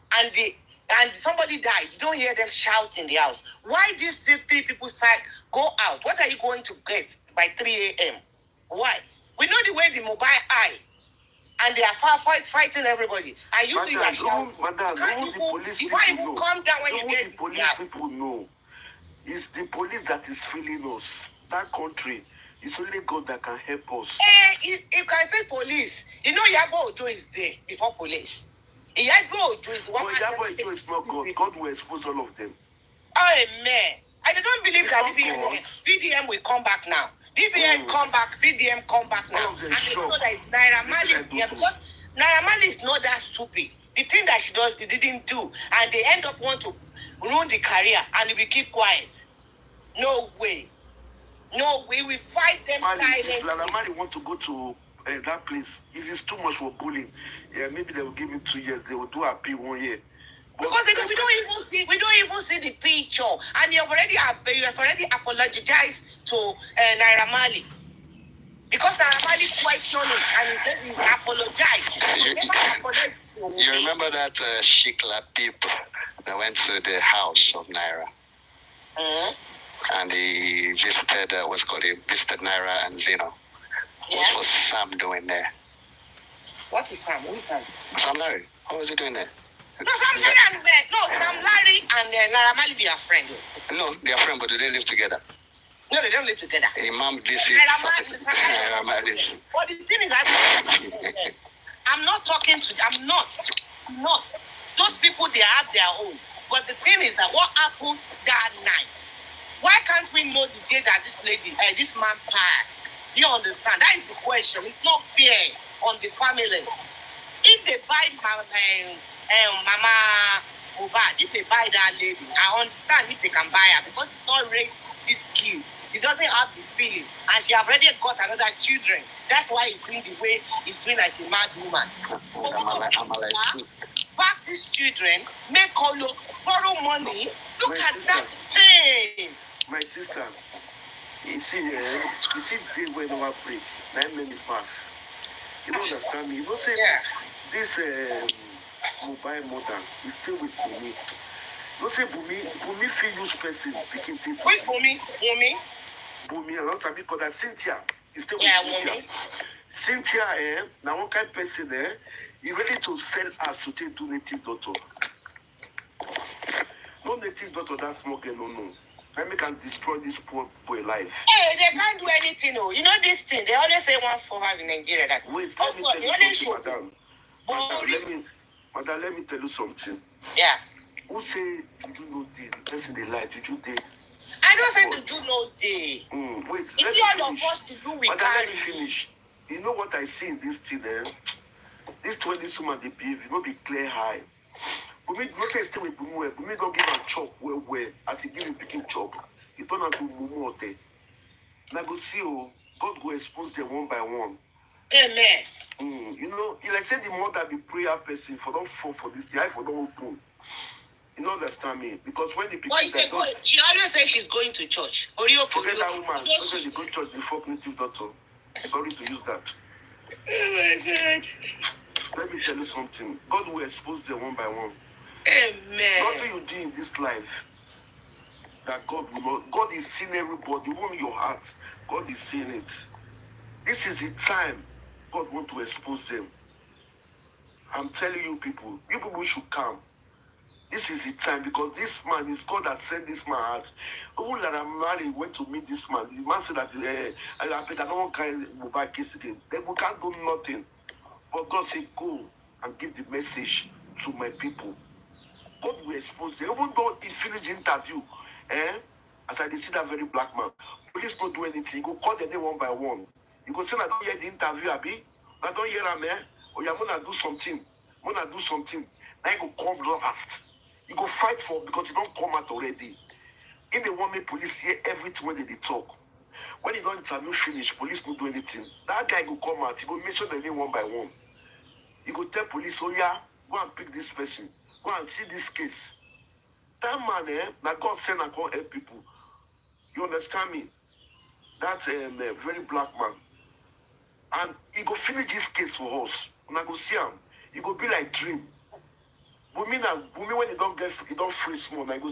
And somebody died. You don't hear them shout in the house. Why these 3 people side go out? What are you going to get by 3 a.m.? Why? We know the way the mobile eye, and they are fighting everybody. And you two are shouting. You can't even come down when you get the police people know. It's the police that is feeling us. That country, it's only God that can help us. You can say police. Yabo Ojo is there before police. Iyabo Ojo is one But Iyabo Ojo is not God. God will expose all of them. Amen. I don't believe It's that not God. VDM will come back now. VDM come back, VDM come back now. All of them And they shock. know that Naira Marley They is don't there do. because Naira Marley is not that stupid. The thing that she does, they didn't do. And they end up want to ruin the career and we keep quiet. No way. No, we will fight them silently. If Naira Marley want to go to that place, if it's too much for bullying, yeah, maybe they will give him 2 years. They will do appeal 1 year. But because we don't even see the picture, and you have already apologized to Naira Marley because Naira Marley questioned it and he said he's apologized. You remember that Shikla people that went to the house of Naira? Mm-hmm. And he visited, visited Naira and Zeno. Yeah. What was Sam doing there? What is Sam? Who is Sam? Sam Larry. What was he doing there? No, Sam Larry and Naira Marley, they are friends. No, they are friends, but do they live together? No, they don't live together. Imam, this is Naira Marley. But the thing is, I'm not talking to. I'm not. Those people, they have their own. But the thing is that what happened that night? Why can't we know the day that this man passed? Do you understand? That is the question. It's not fair on the family. If they buy Mama Mohbad, if they buy that lady, I understand if they can buy her because it's not raised this kid. He doesn't have the feeling, and she already got another children. That's why he's doing the way he's doing like a mad woman. Back these children, make all borrow money. Look at that pain. My sister, you see the way we pray, 9 minutes pass. You don't understand me. You don't say this mobile mother is still with Bumi. You don't say Bumi feel use person picking things. Who is Bumi? Bumi, a lot of people call that Cynthia. Is still with Bumi. Cynthia, now one kind of person he ready to sell us to take to native doctor. No native doctor that smoking, no. Let me can destroy this poor boy life. Hey, they can't do anything, no. You know this thing, they always say 145 in Nigeria. That's wait, let me tell you something, madam, let me tell you something. Yeah. Who say did you know the person they lie? Did you date? I don't say did you know day. Wait, it's all of us to do with madam, let me finish. You know what I see in this thing, This 20 woman they behave, you know, be clear high. Bumi not say stay with Bumi. Bumi don't give a chop well as he give him picking chop. He turn out to Mumu Ote. Now go see God go expose them one by one. Amen. You know, like say the mother be prayer person for don't fall for this thing, I for don't open. You know understand me? Because when the people she always says she's going to church. Forget that woman. She go to church before native doctor. Sorry to use that. Oh my God. Let me tell you something. God will expose them one by one. Amen. Nothing you do in this life that God will not. God is seeing everybody, even your heart. God is seeing it. This is the time God wants to expose them. I'm telling you people should come. This is the time because this man is God that sent this man out. Even Naira Marley went to meet this man. The man said that I don't carry mobile case again. Then we can't do nothing. But God said, go and give the message to my people. God will expose them. Even though he finished the interview, as I see that very black man, police don't do anything. He go call the name one by one. He go say, I don't hear the interview, Abi. I don't hear him, or you're going to do something. Now he go come last. He go fight for because he don't come out already. In the one, police hear everything when they talk. When he don't interview finish, police don't do anything. That guy go come out. He go mention the name one by one. He go tell police, oh yeah, go and pick this person. Go and see this case. That man, now God send and come help people. You understand me? That's a very black man. And he go finish this case for us. And I go see him. He go be like dream. Bumi when he don't free small, I go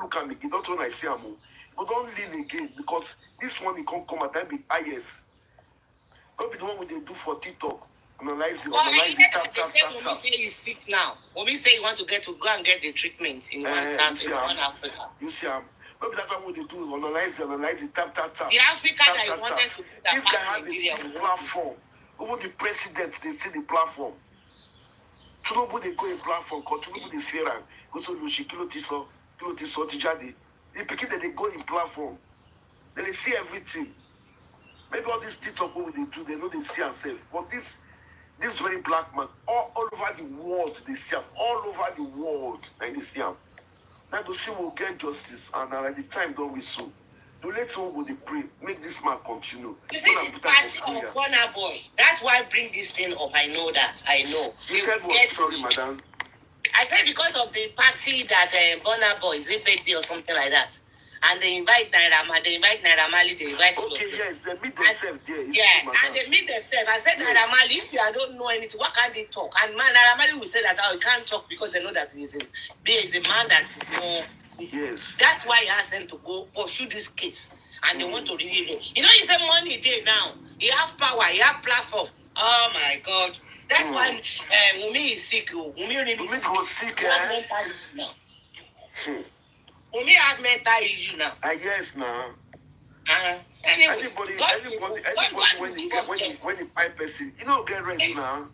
look at me. He don't when I see him. He don't lean again because this one he can't come at time be highest. Don't be the one we they do for TikTok. Analyze it. Omowummi say he's sick now. Omowummi say he want to go and get the treatment in one Africa. You see him. Maybe that's what they do. Analyze it, tap. The Africa that he wanted to put that this guy has the platform. Even the president, they see the platform. Tinubu dey go in platform, cause Tinubu dey fear am. Go so Lucy kilo ti so ti jáde. The pikin they go in platform. They see everything. Maybe all these TikTok what they do, they know they see themselves. But this very black man, all over the world, they see him. All over the world, and they see him. Now to see we'll get justice, and at the time don't we so. To let someone go they pray, make this man continue. You see the party of Burna Boy. That's why I bring this thing up. I know that. I know. You said what? Sorry, madam. I said because of the party that Burna Boy, is it birthday or something like that? And they invite Naira Marley, they invite okay, yes, they meet themselves there. Yeah, and they meet themselves. I said, yes. Naira Marley, if you don't know anything, what can they talk? And Naira Marley will say that he can't talk because they know that there is a man that is more. Yes. That's why he asked them to go pursue this case. And they want to really know. You know, he said money day now. He have power, he have platform. Oh my God. That's why Omowummi is sick. Omowummi really sick. Was sick, Omowummi has mental issue now. Yes, now. Anyway, anybody when he buy person, you know, get rest now.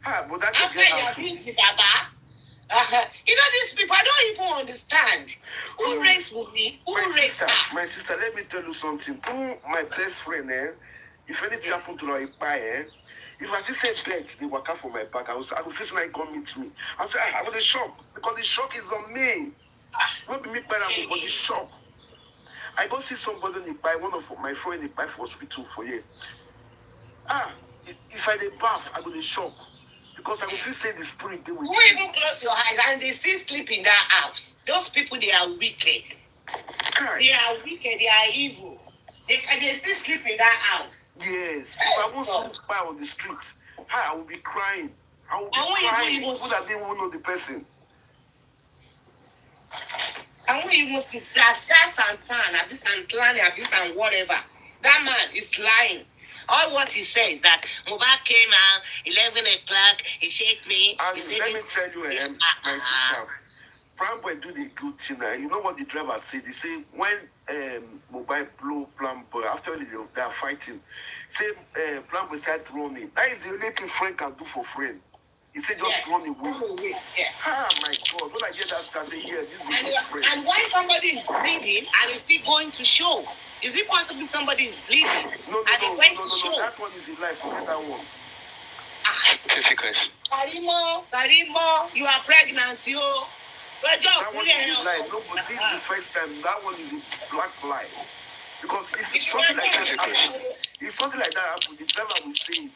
But that's after you abuse the Baba. You know, these people, I don't even understand. Who raised Omowummi? Who raised her? My sister, let me tell you something. My best friend, if anything happen to her, if I see say bed, they work out for my back, I will face like come meet me. I say, I was shocked because the shock is on me. Not be me parent, but the shock. I go see somebody in the buy, one of my friends in the buy for hospital for you. If I dey bath, I go dey shock. Because I will feel say the spirit they will. Who even close your eyes and they still sleep in that house? Those people, they are wicked. They are wicked, they are evil. They still sleep in that house. Yes. If I won't sleep by on the street, I will be crying. I will be crying. People that didn't even know the person. I won't even sleep. Abuse and whatever. That man is lying. All what he says is that Mohbad came out 11 o'clock, he shake me. And let me tell you, my sister, Pramboy do the good thing. You know what the driver said? He said when Mohbad blow Pramboy, after they are fighting, say Pramboy started running. That is the only thing friend can do for friend. He said just run away. Yeah. My God, when I hear that start saying, yeah, this is a good friend. And why somebody is bleeding and is still going to show? Is it possible somebody is bleeding No. That one is in life. Forget that one. Karimo, you are pregnant, you. That one is in life. No, but this is the first time. That one is a black lie. Because if something like that happens, the driver will say it.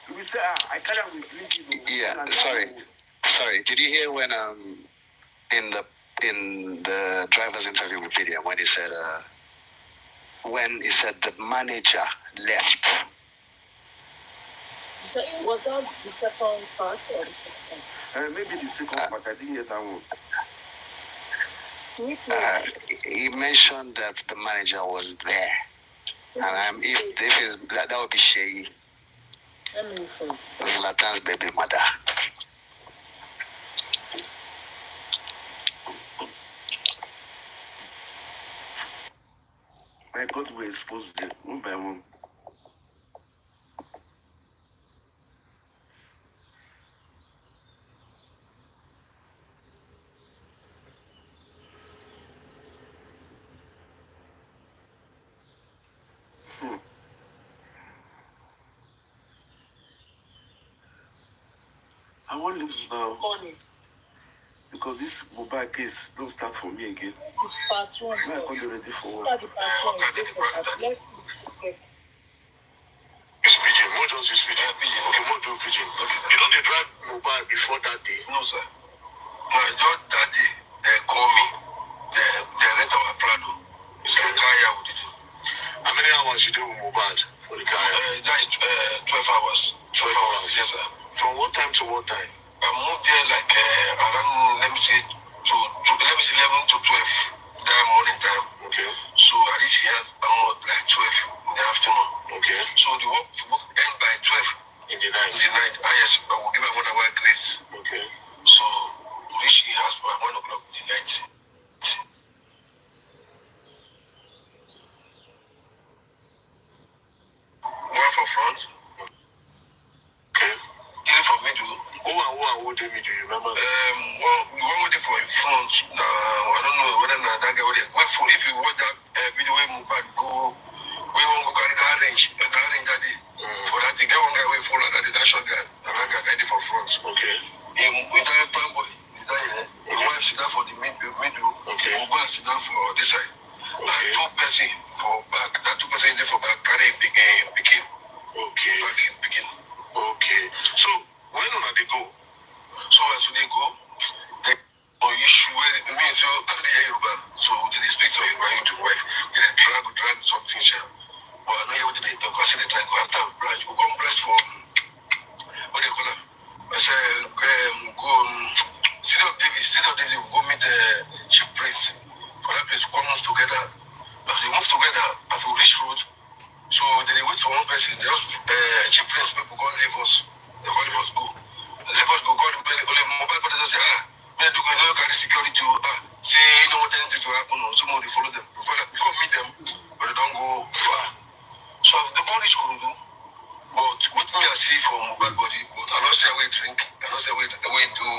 He will say, I can't have bleeding. Yeah, sorry. Did you hear when in the driver's interview with Vivian when he said the manager left? So was that the second part or the second part? Maybe the second part. I didn't hear that one. He mentioned that the manager was there, and if that would be Shay, Zlatan's baby mother. My God will expose them one by one. I want to leave now. Money. Because this mobile case don't start for me again. It's part one. I'm not ready for what? Let's Use pigeon. More just use pigeon. Okay, more do pigeon. Okay. You don't drive mobile before that day? No, sir. No, just that day, they call me. They rent our Prado. It's a car here with it. How many hours you do with mobile for the car? That is 12 hours. 12 hours, yes, sir. From what time to what time? I moved there like around, let me say 11 to 12. That morning time. Okay. So I reached here almost like 12 in the afternoon. Okay. So the work end by 12 in the night. Yes, I will give her 1 hour grace. Okay. So we reach the house by 1 o'clock in the night. One for front. Okay. Three for middle. Who and who did me, do you remember? One with it for in front. I don't know whether that guy would wait for if you watch that video where Mubad go, we won't go carry that range that day. For that, they get one guy way follow that shot guy. And that guy got it for front. Okay. We tell you, plan boy, is that here? He wants to sit down for the middle. Okay. We'll go and sit down for this side. Okay. And two person for back. That two person is there for back carrying picking. Okay. Picking. Okay. So when they go? So as they go, they issue where me so I'm the Yoruba. So they speak to Yoruba to wife. They drag something share. But I know what they talk. I say they try go after branch. We come branch for what they call them. I say go City of Davis will go meet the chief priest. For that place to come move together. As they move together, as we reach road, so they wait for one person. They just chief priest people go leave us. They go leave us go. They leave us go. Call them only mobile for say me do go no carry security say you know what anything to happen or somebody follow them. Before meet them, but they don't go far. So the body is good, but with me I see for mobile body, but I don't say away drink, I don't say away do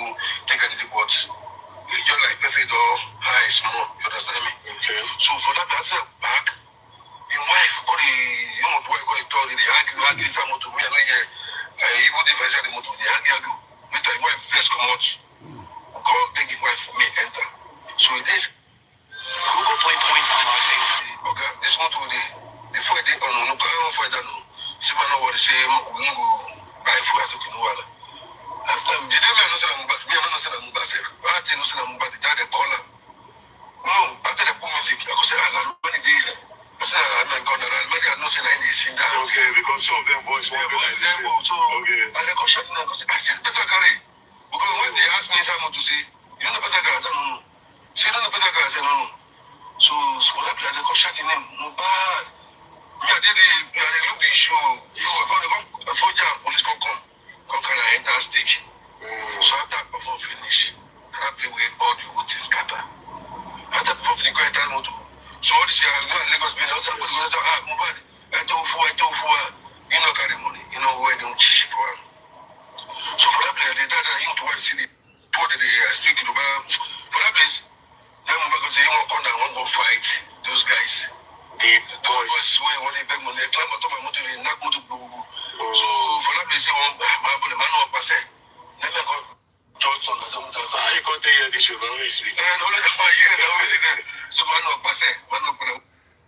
take anything but it's just like perfect or high small, you understand me? Okay. So for that that's back, your wife got the wife got the talk, they argue some motor me and even if I say the motor, they argue. With my wife first come out, God beg his wife for me enter. So it is Google Play points on our table. okay, this motor the four day on no car for that no. See man what say we go buy food at Okinawa. After me they me no say I'm back, me no say I'm back. I tell no say I'm back, they call her. No, after the put music, I go say I got many days. I say I my God, I no say like this in that. Okay, because some of them voice won't be like this. So Okay. and I go shut down, I go say I said better carry. Because when they ask me someone to say, you don't know better carry, I say no. She don't know better carry, I say no. So for that place, they go shut in him, no bad. Me I did the look the show. A soldier and police come carry enter stage. So after I perform finish, and I play with all the whole things scatter. After perform finish, go enter motor. So all this year, Lagos been out there, but Mubad, I told for, you know carry money, you know where they don't cheat for him. So for that place, they tell that you to watch city, what they speak to for that place, then Mubad go say, you want to come down, want to go fight those guys. The boys. When they beg money, they climb on top of my motor, they knock motor, So for that place, they want, man, no pass it. Then they go, Johnson, You can't hear this show, but only speak. and only the one year, they always there. So man, no pass it, man, no put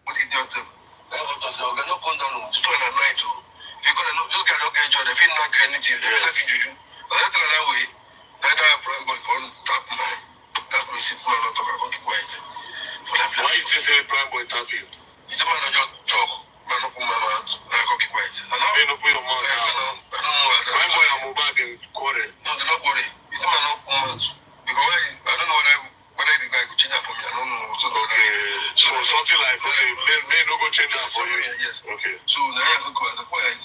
what he did to them. Then go to say, okay, no come down, this one at night, too. If you gonna know, those guys don't get job, they feel not get anything, they feel like juju. And that's that way, that guy friend boy can tap me, sit man, not talk, I keep quiet. For that Why you just say Prime Boy tap you? it's a man that just talk, man, not put my mouth, I keep quiet. And now, They don't put your mouth I down. don't know, Prime Boy and Mubad in quarter. no, they're not worried. It's a man not put my mouth. Because I don't know whether the guy could change that for me, I don't know. So Okay. So something like, okay, may no go change that for you. Yes. Okay. So now I go as a quiet.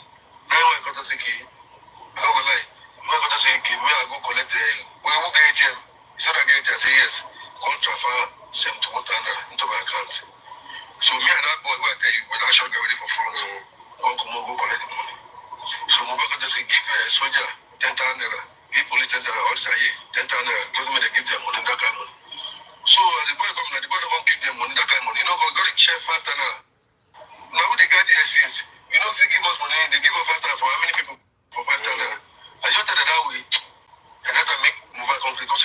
Now I got to say, I go like, I got to say, me I go collect we will get ATM. He said I get it, I say yes. Go transfer 71,000 into my account. So me and that boy, who I tell you, when I shot get ready for front, I'll come go collect the money. So my boy got to say, give a soldier 10,000 naira, give police 10,000 naira, all this year, 10,000 naira, give me they give them money, that kind of money. So as the boy come, the boy don't give them money, that kind of money. You know, go to share 5,000 naira. Now who they got the since? You know, if they give us money, they give us 5,000 for how many people? For 5,000 naira. And you tell them that way, and that will make move out country because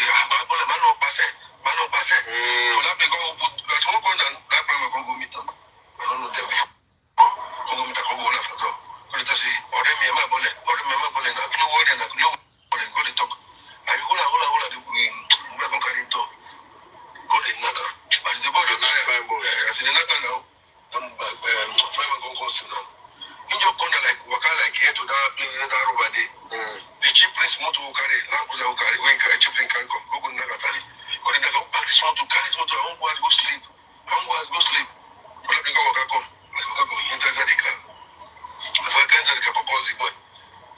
man no pass it. For that they go put as one point and that time we go meet them. I don't know them before. Go meet a go on for them. Go to say, order me my bullet, na kilo word na kilo word go to talk. I hold the we go carry talk. Go to naka. As the boy as the naka now, them five go sit down. In your corner like waka like here to that place that over there. The chief prince motor will carry, Lankuza will carry, when chief prince can come, go to Nakatali. Go to Nakatali, pack this motor, carry this motor, I won't go sleep. Go sleep. For that, go come. As we go, he enters the car. As I enter the car, call the boy.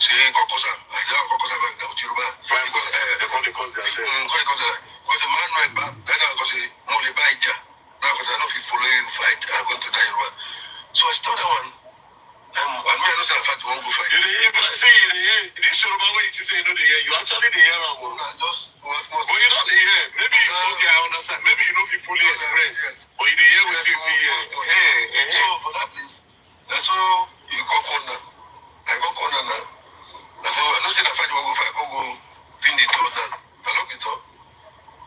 Say, Kokosa, I don't Kokosa back now, Chiruba. They call the cause themselves. Because the man went back, then I go say, Mole Baija. Now, because I know if you follow you fight, I'm going to die. So I started one. And me, I know know say fight won't go fight. This Yoruba way you say you know the year, you actually the year am. Just But you know the year. Maybe okay, I understand. Maybe you know people fully express. But you the year with you be So for that place, that's all you go corner. I go corner now. That's all. I know say that fight won't go fight. I go pin the door down. I lock it up.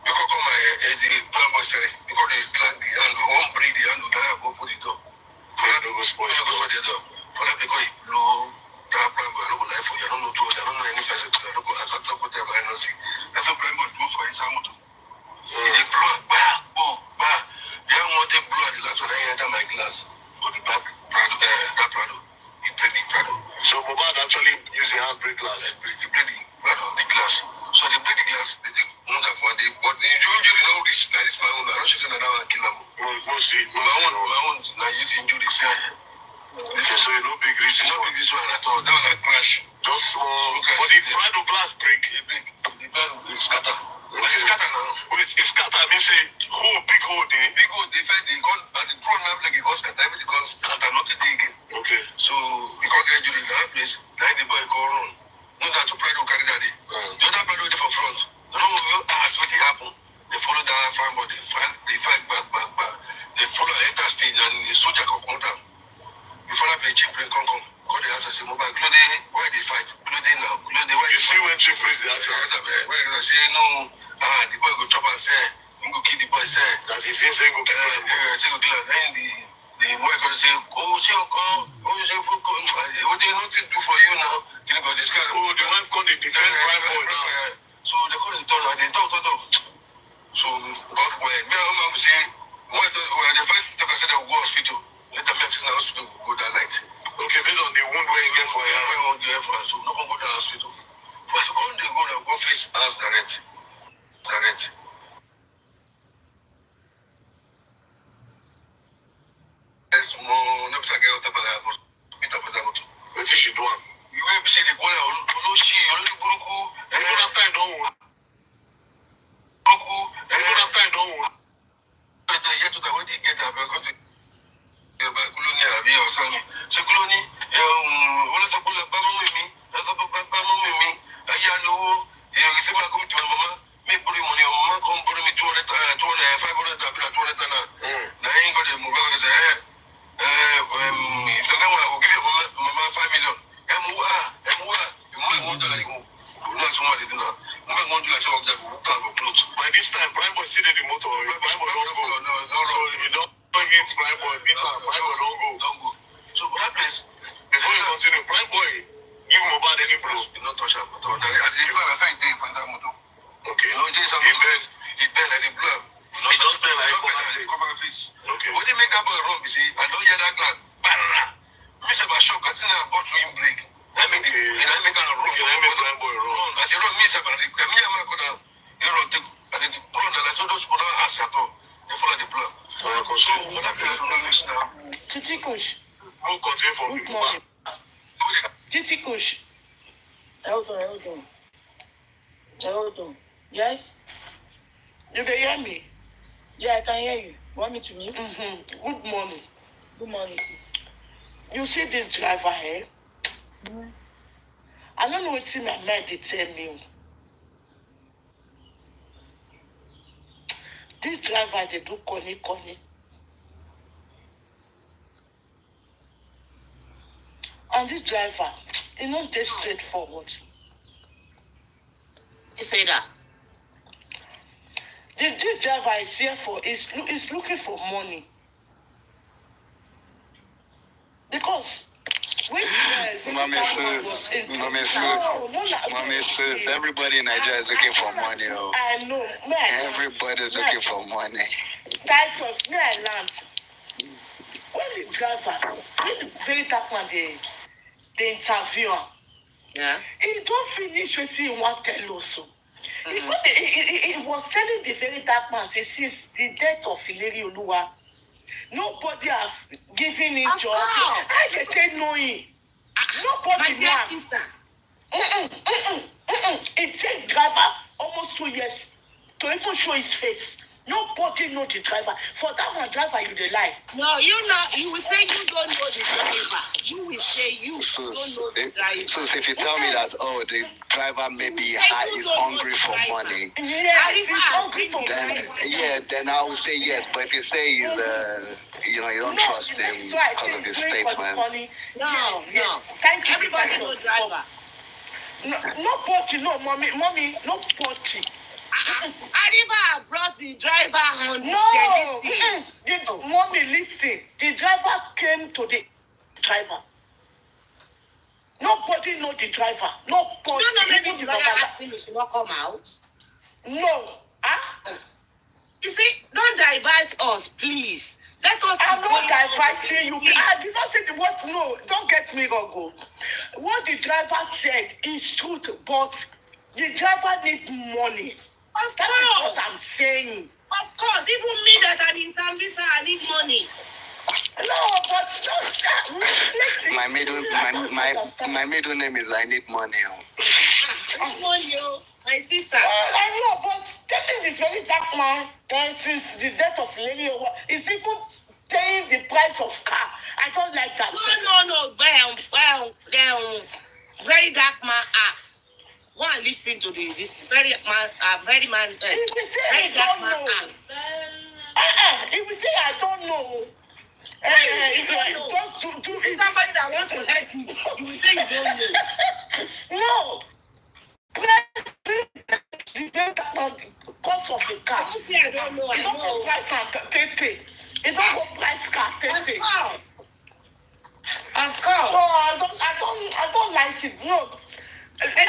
You go come my the plan boy say because they clank the handle, one break the handle, then I go put the door. For that go spoil. You go for the door. For that because it blow. That plan boy, I don't go lie for you. I don't know two. I don't know any person. I don't go. I can't talk with them. I don't see. That's all plan boy do for his motor. They blow. Bah. They don't want to blow at the last one. I enter my glass. Go the back. That Prado. He break the Prado. So Mohbad actually use the handbrake glass. They break the Prado, the glass. So they break the glass. They take wonderful. But the injury now reach like this my own. I don't say that I kill them. Mostly. My own. Now you injury. Say. Okay, so you know big reach this one. This one at all. That was like crash. Just small. But the Prado glass break. They break. The glass will scatter. But it's scatter now. Wait, it's scatter. I mean say big hole there. Big hole. They felt they got as the drone now like it got scatter. Everything got scatter. Nothing dig again. Okay. So because get injury in that place, now the boy go run. No that to Prado carry that day. The other Prado dey for front. They don't know ask wetin happen. They follow that farm but they fight back. They follow enter stage and the soldier come down. Before that play chief play come. Call the answer say mobile clothing. Why they fight? Clothing now. Clothing why You see when chief priest the answer. Why you say no? The boy go chop and say he go kill the boy say. That he say go kill him. Say go kill him. Then the boy go say see say what they nothing do for you now? You know this guy. Oh, the wife come dey defend prime boy now. So they call the talk and they talk. So God boy, me and mama say what the fight talk say they go hospital. Later me take na hospital go that night. Okay, based on the wound where you get for your hand. So no come go to hospital. But on they go face house direct. There's more no say get out about hospital for that motor. Wetin she do am? You will see the boy olórí burúkú. Even after I don wound. Even after I don wound. Yẹ tó ta wọ́n ti get abẹ́ kọ́tù. Yorùbá kúlóní àbí ọ̀sán mi. Ṣé kúlóní olóṣèpọ̀lá bá mọ́mí mi ayé alówó ìṣe máa kó mi tìmọ̀ mọ́mọ́ mi bóri mọ́ ni ọmọ kan bóri mi 200 500 àbí na 200 náà. Na yín kọ́ de mo bá kọ́ de sẹ́ ìṣẹ̀lẹ̀ wọn àgọ́ gílẹ̀ mọ́mọ́ 5 million. Ẹ̀mú wá ìmọ̀ ẹ̀mú ọ̀dọ́ àdìgún. Not so much, you know. I'm going to show them clothes. By this time, prime boy still in the motor. Prime boy don't go. No. So you don't hit prime boy. Beat am. Prime boy don't go. So for that place, before you continue, prime boy give Mohbad any blow. You not touch him at all. I didn't even find day for that motor. Okay. You know, Jason. He bend like the blow. He don't bend like cover face. Okay. What they make that boy wrong? You see, I don't hear that glass. Barra. Mr. Bashok, I think I bought to him break. That make the make a wrong. That make prime boy wrong. As you don't miss about it, me and my brother, you don't take. I did run and I told those people don't ask at all. They follow the blood. So for that place, we don't now. Titi Kush. We'll continue for Good people. morning. Titi Kush. Hold on. Yes? You dey hear me? Yeah, I can hear you. Want me to mute? Good morning. Good morning, sis. You see this driver here? I don't know what my mind dey tell me. This driver they do corny. And this driver, he not dey straightforward. You say that? This driver is here for is looking for money. Because when Mommy sis, everybody in Nigeria is looking for money. Oh. I know. Everybody's looking for money. Titus, me I learned. When the driver, when the very dark man, the interviewer, Yeah. he don't finish what he want to tell also. He was telling the very dark man, say, since the death of Ileri Oluwa, nobody have given him job. I can tell no him. Nobody My dear now. sister. It take driver almost 2 years to even show his face. Nobody know the driver. For that one driver, you dey lie. No, you will say you don't know the driver. You will say you don't know the driver. So if you tell me that, oh, the driver maybe is hungry for money, Yes, he's hungry for then money. then I will say yes. But if you say he's you don't trust him because of his statements. No. Thank you. Everybody knows driver. Nobody, no, mommy, nobody. Arriva brought the driver on. No, mommy, listen. The driver came to the driver. Nobody know the driver. Nobody. You don't know maybe the driver asked him, he should not come out. No. You see, don't divide us, please. Let us. I'm not dividing you. I did not say the word no. Don't get me wrong. What the driver said is truth, but the driver needs money. That is what I'm saying. Of course, even me that I'm in Zambia, I need money. No, but listen. My middle name is I need money. I need money, my sister. I know, but telling the very dark man since the death of Lady is even paying the price of car. I don't like that. No. Well, very dark man asks. Go and listen to this very man. Very dark man asks. If we say I don't know. Just do it. Somebody that wants to help you, you will say you don't know. No. The cost of a car. I don't say I don't know. I know. Price and tete. It don't go price car tete. Of course. So I don't like it. No. Okay.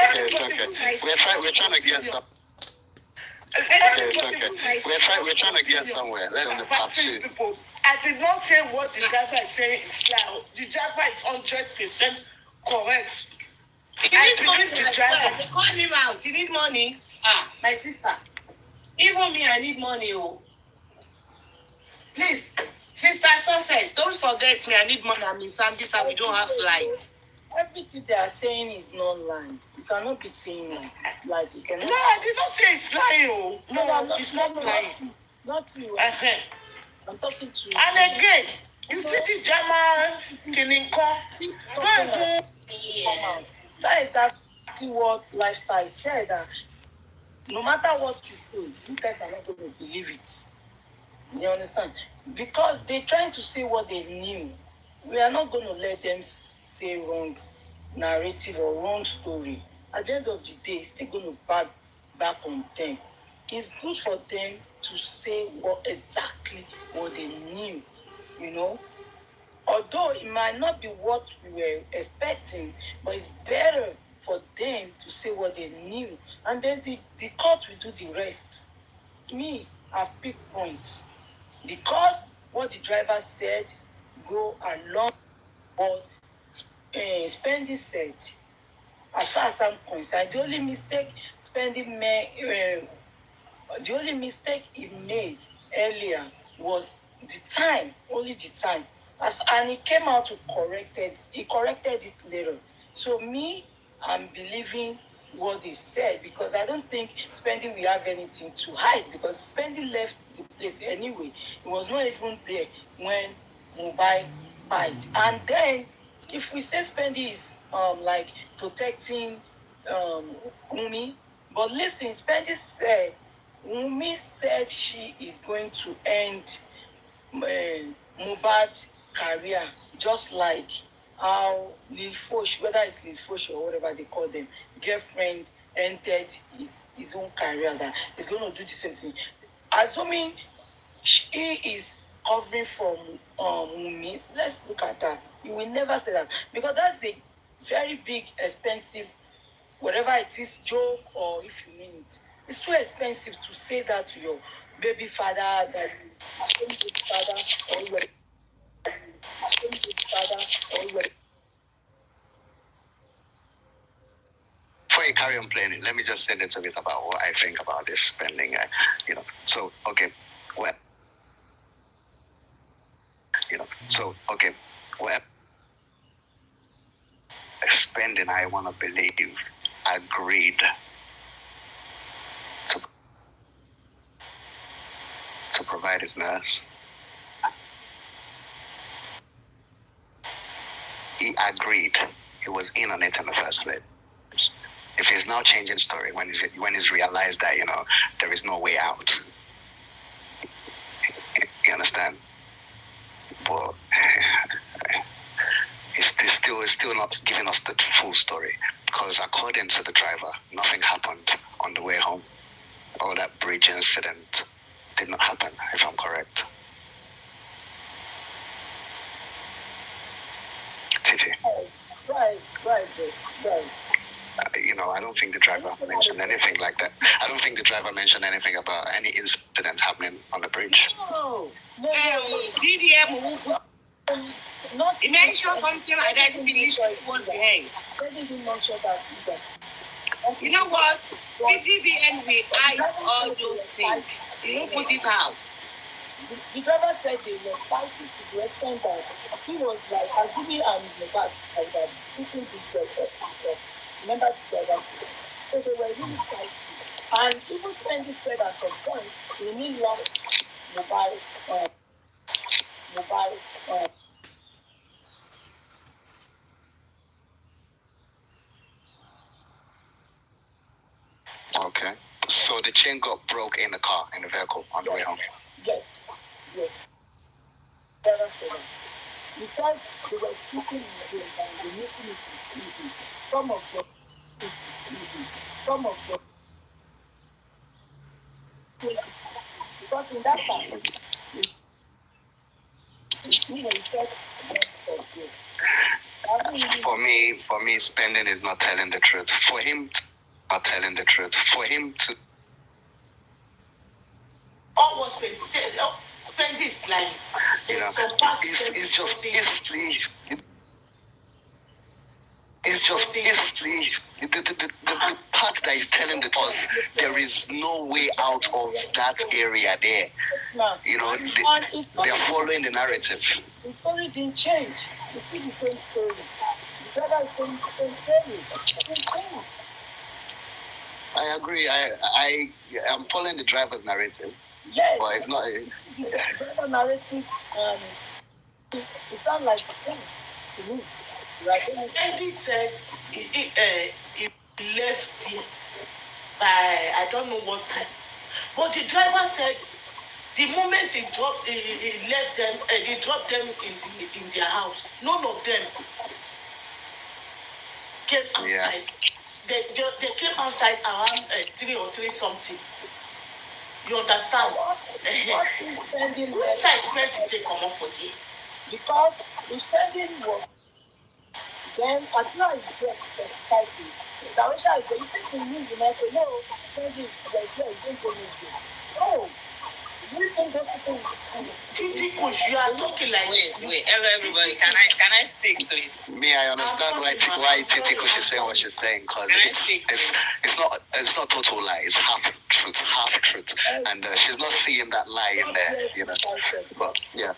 We're trying to get some. We're trying to get somewhere. Let's on the part two. I did not say what the driver is saying is loud. The driver is 100% correct. You need money to drive. They call him out. You need money. My sister. Even me, I need money. Please, sister success. Don't forget me. I need money. I'm in Zambia. We don't have flights. Everything they are saying is non-land. You cannot be saying like you cannot. No, I did not say it's lying. No, it's not lying. Not you. I'm talking to you. And again, you see the German Kininko. That is exactly what lifestyle said. That no matter what you say, you guys are not going to believe it. You understand? Because they're trying to say what they knew. We are not going to let them say wrong narrative or wrong story. At the end of the day, it's still going to back on them. It's good for them to say exactly what they knew, Although it might not be what we were expecting, but it's better for them to say what they knew. And then the court will do the rest. Me, I've picked points. Because what the driver said go along what Spending said, as far as I'm concerned, the only mistake he made earlier was the time, only the time. And he came out to correct it. He corrected it later. So me, I'm believing what he said because I don't think Spending will have anything to hide because Spending left the place anyway. He was not even there when Mobile died. And then, if we say Spending is like protecting Ummi, but listen, Spending said Ummi said she is going to end Mohbad's career, just like how Lil Fosh, whether it's Lil Fosh or whatever they call them, girlfriend ended his own career, that he's going to do the same thing. Assuming he is covering from Ummi, let's look at that. You will never say that because that's a very big, expensive, whatever it is, joke or if you mean it. It's too expensive to say that to your baby father, that you are baby father or your Before you carry on playing it, let me just say a little bit about what I think about this Spending. So okay, well, Spending, I want to believe, agreed to provide his nurse. He agreed. He was in on it in the first place. If he's now changing story when he's realized that there is no way out, you understand? But he's still not giving us the full story, because according to the driver, nothing happened on the way home. All that bridge incident did not happen, if I'm correct. Titi. Right, yes, right. I don't think the driver mentioned anything like that. I don't think the driver mentioned anything about any incident happening on the bridge. No. DDM, he mentioned something like that. He finished towards the end. They didn't mention that either. You know what? DDM will hide all those things. He won't put it out. The driver said they were fighting to the extent that he was like, Azumi and Mohbad like that, putting this driver up. Remember the driver said? So they were really fighting. And even Spendy said at some point, we need locked mobile. Okay. So the chain got broke in the car, in the vehicle, on the way home. Yes. Driver said that. He said they were speaking in Yoruba and they missing it with English. Some of them it with English. Some of them because in that part he said For me, Spending is not telling the truth. For him, not telling the truth. For him to. All was Spending said. Spending is lying. It's the part that is telling the us there is no way out of that area there. They are following the narrative. The story didn't change. You see the same story. The brother is saying the same story. It didn't change. I agree. I'm following the driver's narrative. Yes. But it's not. The driver narrative and it sounds like the same to me. Right? Andy said he left here by I don't know what time. But the driver said the moment he dropped them in their house. None of them came outside. Yeah. They came outside around 3 or 3 something. You understand? What is Spending What I expect to take come off for you? Because if Spending was then Atila is there to testify to it. Dawisha is there. You take the news and I say, no, Spending, you're there, you don't go anywhere. No. Do you think those people Titi Kush, you are talking like wait, hello everybody. Can I speak, please? Me, I understand why Titi Kush is saying what she's saying, because it's not total lie. It's half truth, and she's not seeing that lie in there, But yeah.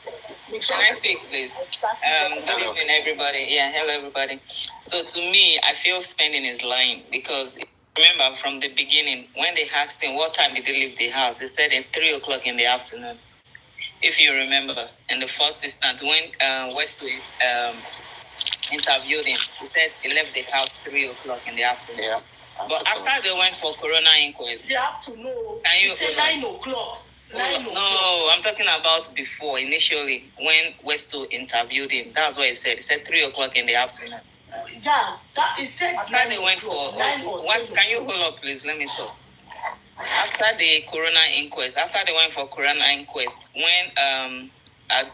Can I speak, please? Good evening, everybody. Yeah, hello everybody. So to me, I feel Spending is lying because. Remember from the beginning, when they asked him what time did he leave the house, he said in 3 o'clock in the afternoon. If you remember, in the first instance, when Wesley interviewed him, he said he left the house 3 o'clock in the afternoon. Yeah. But after they went for coroner inquest, they have to know. Can you say 9 o'clock. 9 o'clock. No, I'm talking about before, initially, when Westo interviewed him. That's what he said. He said 3 o'clock in the afternoon. Yeah, that is said. After they went for 9 or what? Can you hold up, please? Let me talk. After the coroner inquest, after they went for coroner inquest, when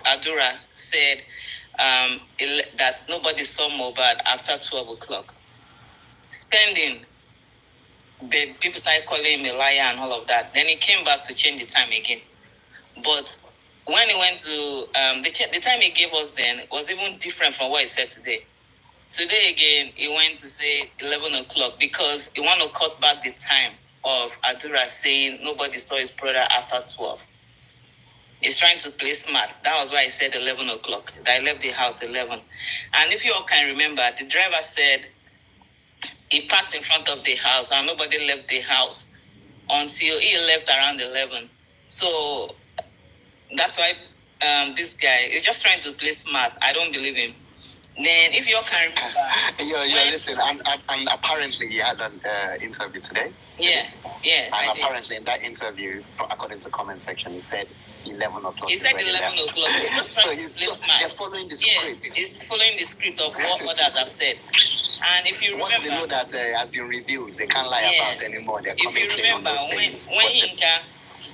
Adura said that nobody saw Mohbad after 12 o'clock, Spending, the people started calling him a liar and all of that. Then he came back to change the time again. But when he went to the time he gave us then was even different from what he said today. Today again, he went to say 11 o'clock because he want to cut back the time of Adura saying nobody saw his brother after 12. He's trying to play smart. That was why he said 11 o'clock. That I left the house 11. And if you all can remember, the driver said he parked in front of the house and nobody left the house until he left around 11. So That's why this guy is just trying to play smart. I don't believe him. Then, if you can remember, Listen, and apparently he had an interview today. Yeah, yeah. And apparently in that interview, according to comment section, he said 11 o'clock. He said 11 o'clock. So they're following the script. Yes, he's following the script of what others have said. And if you remember, what they know that has been revealed, they can't lie about anymore. They're if you remember,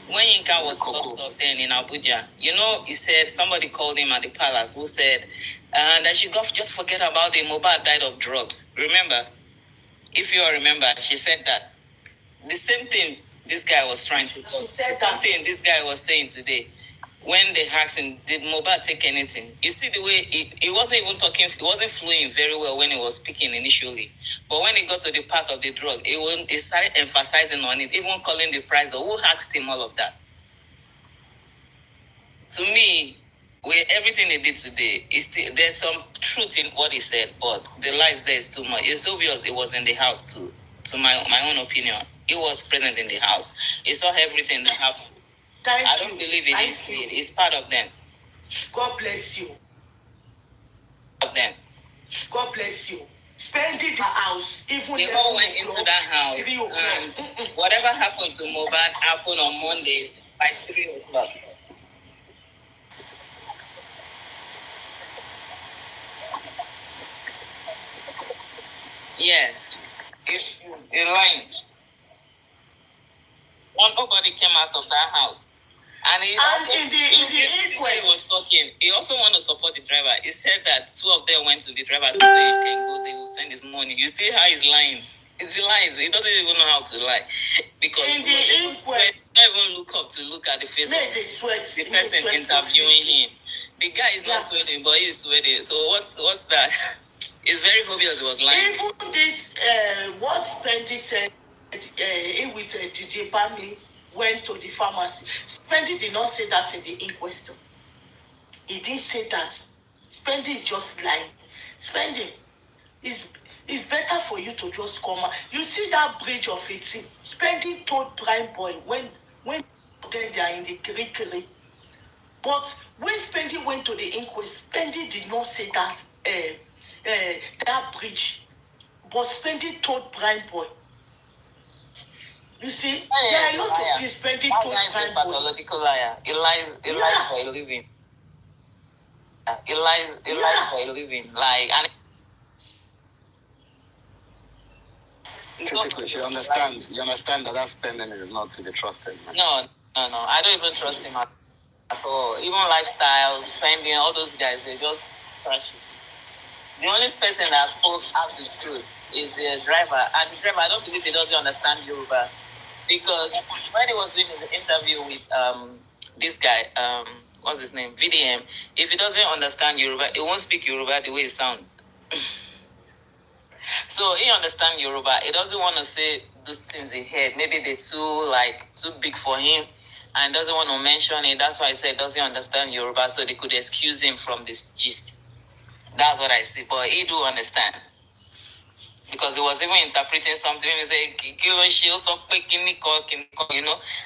when Yinka was locked up then in Abuja, he said somebody called him at the palace who said that she just forget about the Mohbad died of drugs. Remember? If you all remember, she said that. The same thing this guy was trying to She said that. thing this guy was saying today. When they asked him, did Mohbad take anything? You see the way he wasn't even talking, he wasn't flowing very well when he was speaking initially. But when he got to the part of the drug, he started emphasizing on it, even calling the price. Who asked him all of that? To me, with everything he did today, there's some truth in what he said, but the lies there is too much. It's obvious it was in the house too, to my own opinion. He was present in the house. He saw everything that happened. I don't believe it is. It's part of them. God bless you. Of them. God bless you. Spending the house, even they all went into that house. And whatever happened to Mohbad happened on Monday by 3 o'clock. Yes. You're lying. Nobody came out of that house. And in the inquest, he was talking. He also wanted to support the driver. He said that 2 of them went to the driver to say he can go, they will send his money. You see how he's lying? He lies. He doesn't even know how to lie. Because in the inquest, don't even look up to look at the face of the person interviewing him. The guy is not sweating, but he's sweating. So what's that? It's very obvious he was lying. Even this, what Spendy said with DJ Bami went to the pharmacy. Spendy did not say that in the inquest. He didn't say that. Spendy is just lying. Spendy, it's better for you to just come out. You see that bridge of 18? Spendy told Prime Boy when they are in the Kirikiri. But when Spendy went to the inquest, Spendy did not say that that bridge. But Spendy told Prime Boy. You see, there are a lot of things Spendy told Prime Boy. Pathological liar. He lies for a living. He lies for a living. And typically, you understand that spending is not to be trusted. Man. No. I don't even trust him at all. Even lifestyle, spending, all those guys, they just trash it. The only person that spoke out the truth is the driver. And the driver, I don't believe he doesn't understand Yoruba. Because when he was doing his interview with this guy, what's his name? VDM, if he doesn't understand Yoruba, he won't speak Yoruba the way it sounds. So he understands Yoruba. He doesn't want to say those things he heard. Maybe they're too big for him and doesn't want to mention it. That's why I said doesn't understand Yoruba, so they could excuse him from this gist. That's what I see. But he do understand. Because he was even interpreting something. He said,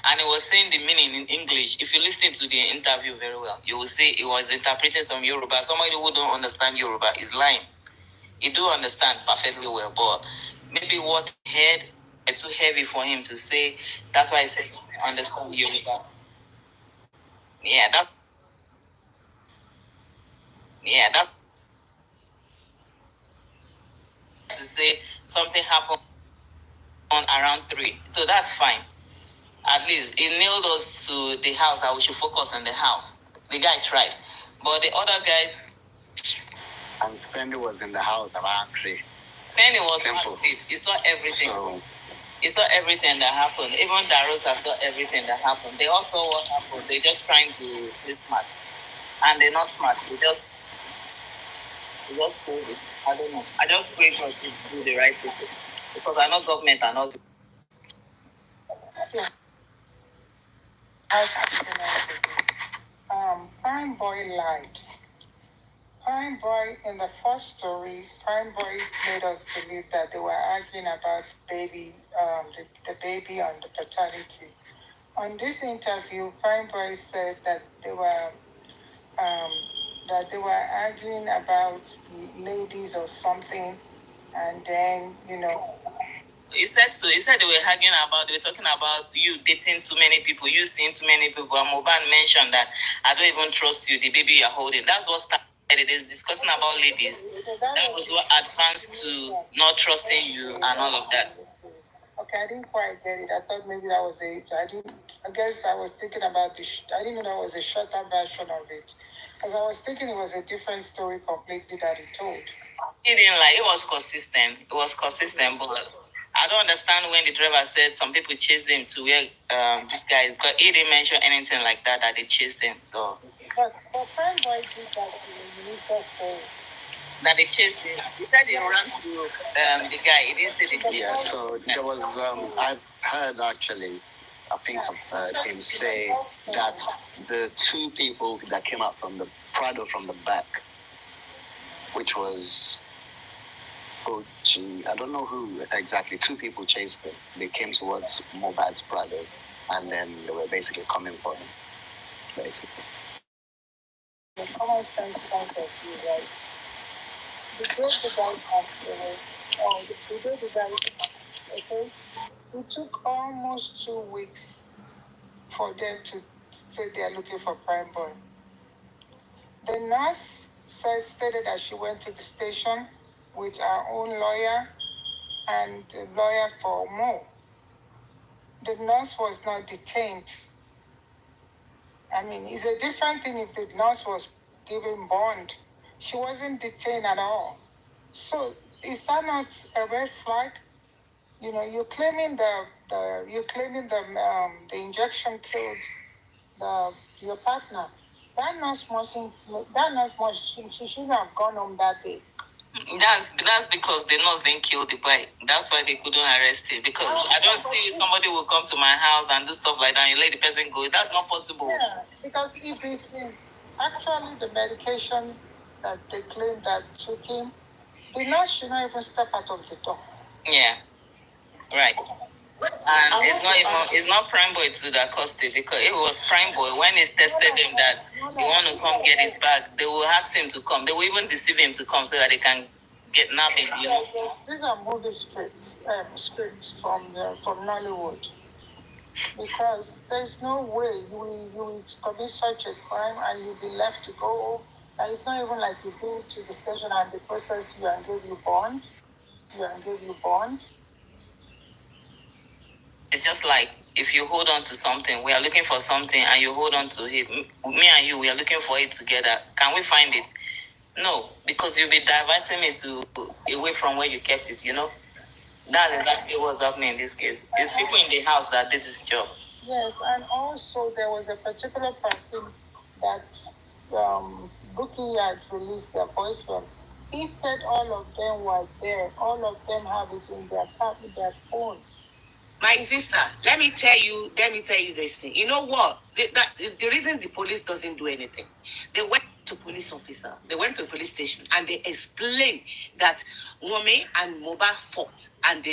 and he was saying the meaning in English. If you listen to the interview very well, you will see he was interpreting some Yoruba. Somebody who don't understand Yoruba is lying. He do understand perfectly well, but maybe what he heard is too heavy for him to say. That's why he said, I understand Yoruba. That to say something happened on around 3. So that's fine. At least he nailed us to the house that we should focus on the house. The guy tried. But the other guys... And Spendy was in the house around 3. Spendy was on it. He saw everything. He saw everything that happened. Even Darosa saw everything that happened. They all saw what happened. They're just trying to be smart. And they're not smart. They just crazy. I don't know. I just pray God to do the right thing. Because I know government are not... Prime Boy lied. Prime Boy, in the first story, Prime Boy made us believe that they were arguing about baby, the baby and the paternity. On this interview, Prime Boy said that they were arguing about ladies or something, and then He said so. He said they were talking about you dating too many people, you seeing too many people. And Moban mentioned that I don't even trust you, the baby you're holding. That's what started it. Is discussing about ladies. That was what advanced to not trusting you and all of that. Okay, I didn't quite get it. I thought maybe that was I guess I was thinking about I didn't know that was a shorter version of it. Because I was thinking it was a different story completely that he told. He didn't like it was consistent. It was consistent, but I don't understand when the driver said some people chased him to where this guy is. Because he didn't mention anything like that they chased him. So But Prime Boy did that to the initial story. That they chased him. He said he ran to the guy. He didn't say the Yeah, so there was, I've heard actually, I think I've heard him say that the two people that came out from the Prado from the back, which was, I don't know who exactly, two people chased him. They came towards Mobad's Prado, and then they were basically coming for him, basically. The common sense point of view, right? The day the guy passed away, the day the guy, okay, it took almost 2 weeks for them to say they are looking for Prime Boy. The nurse stated that she went to the station with her own lawyer and the lawyer for Mo. The nurse was not detained. I mean, it's a different thing if the nurse was given bond. She wasn't detained at all. So is that not a red flag? You're claiming the injection killed your partner. That nurse she shouldn't have gone home that day. That's because the nurse didn't kill the boy. That's why they couldn't arrest him. Because I don't see somebody will come to my house and do stuff like that and you let the person go. That's not possible. Yeah, because if it is actually the medication that they claim that took him, the nurse should not even step out of the door. Yeah, right. And it's not Prime Boy too that caused it, because it was Prime Boy when he tested him that he want to come get his bag, they will ask him to come. They will even deceive him to come so that they can get nabbing, These are movie scripts from Nollywood. Because there's no way you will commit such a crime and you'll be left to go. And it's not even like you go to the station and they process you and give you bond. It's just like if you hold on to something, we are looking for something and you hold on to it. Me and you, we are looking for it together. Can we find it? No, because you'll be diverting me away from where you kept it, That's exactly what's happening in this case. It's people in the house that did this job. Yes, and also there was a particular person that Bookie had released their voice from. He said all of them were there. All of them have it in their phone. My sister, let me tell you this thing. You know what? The reason the police doesn't do anything, they went to police officer, they went to the police station, and they explained that Omowummi and Moba fought, and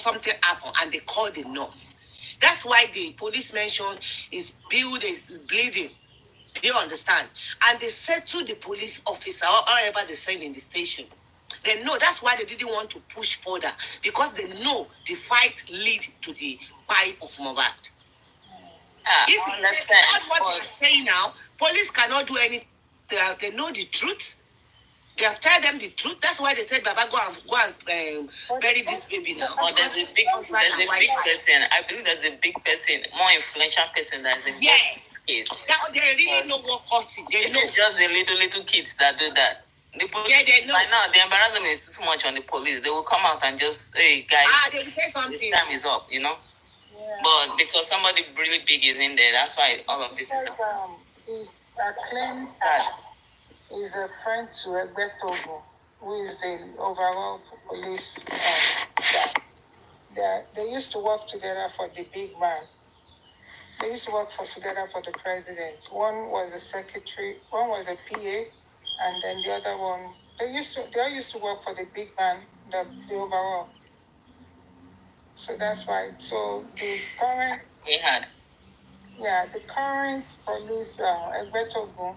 something happened, and they called the nurse. That's why the police mentioned his build is bleeding. Do you understand? And they said to the police officer, or whoever they sent in the station, they know that's why they didn't want to push further, because they know the fight lead to the fight of Mohbad. If that's what they're saying now, police cannot do anything. They know the truth. They have told them the truth. That's why they said, Baba, go and bury this baby now. Or there's a big person. I believe there's a big person, more influential person that's in this case. They really know what caused it. They know. It's just the little kids that do that. The police, they know. Like now, the embarrassment is too much on the police. They will come out and just, hey, guys, they will say something. This time is up, Yeah. But because somebody really big is in there, that's why all of this is happening. He's claimed is a friend to Egbetogo, who is the overall police guy. They used to work together for the big man. They used to work together for the president. One was a secretary, one was a PA, and then the other one, they all used to work for the big man, the overall. So that's why. So the current Yeah, the current police, Egbetogun,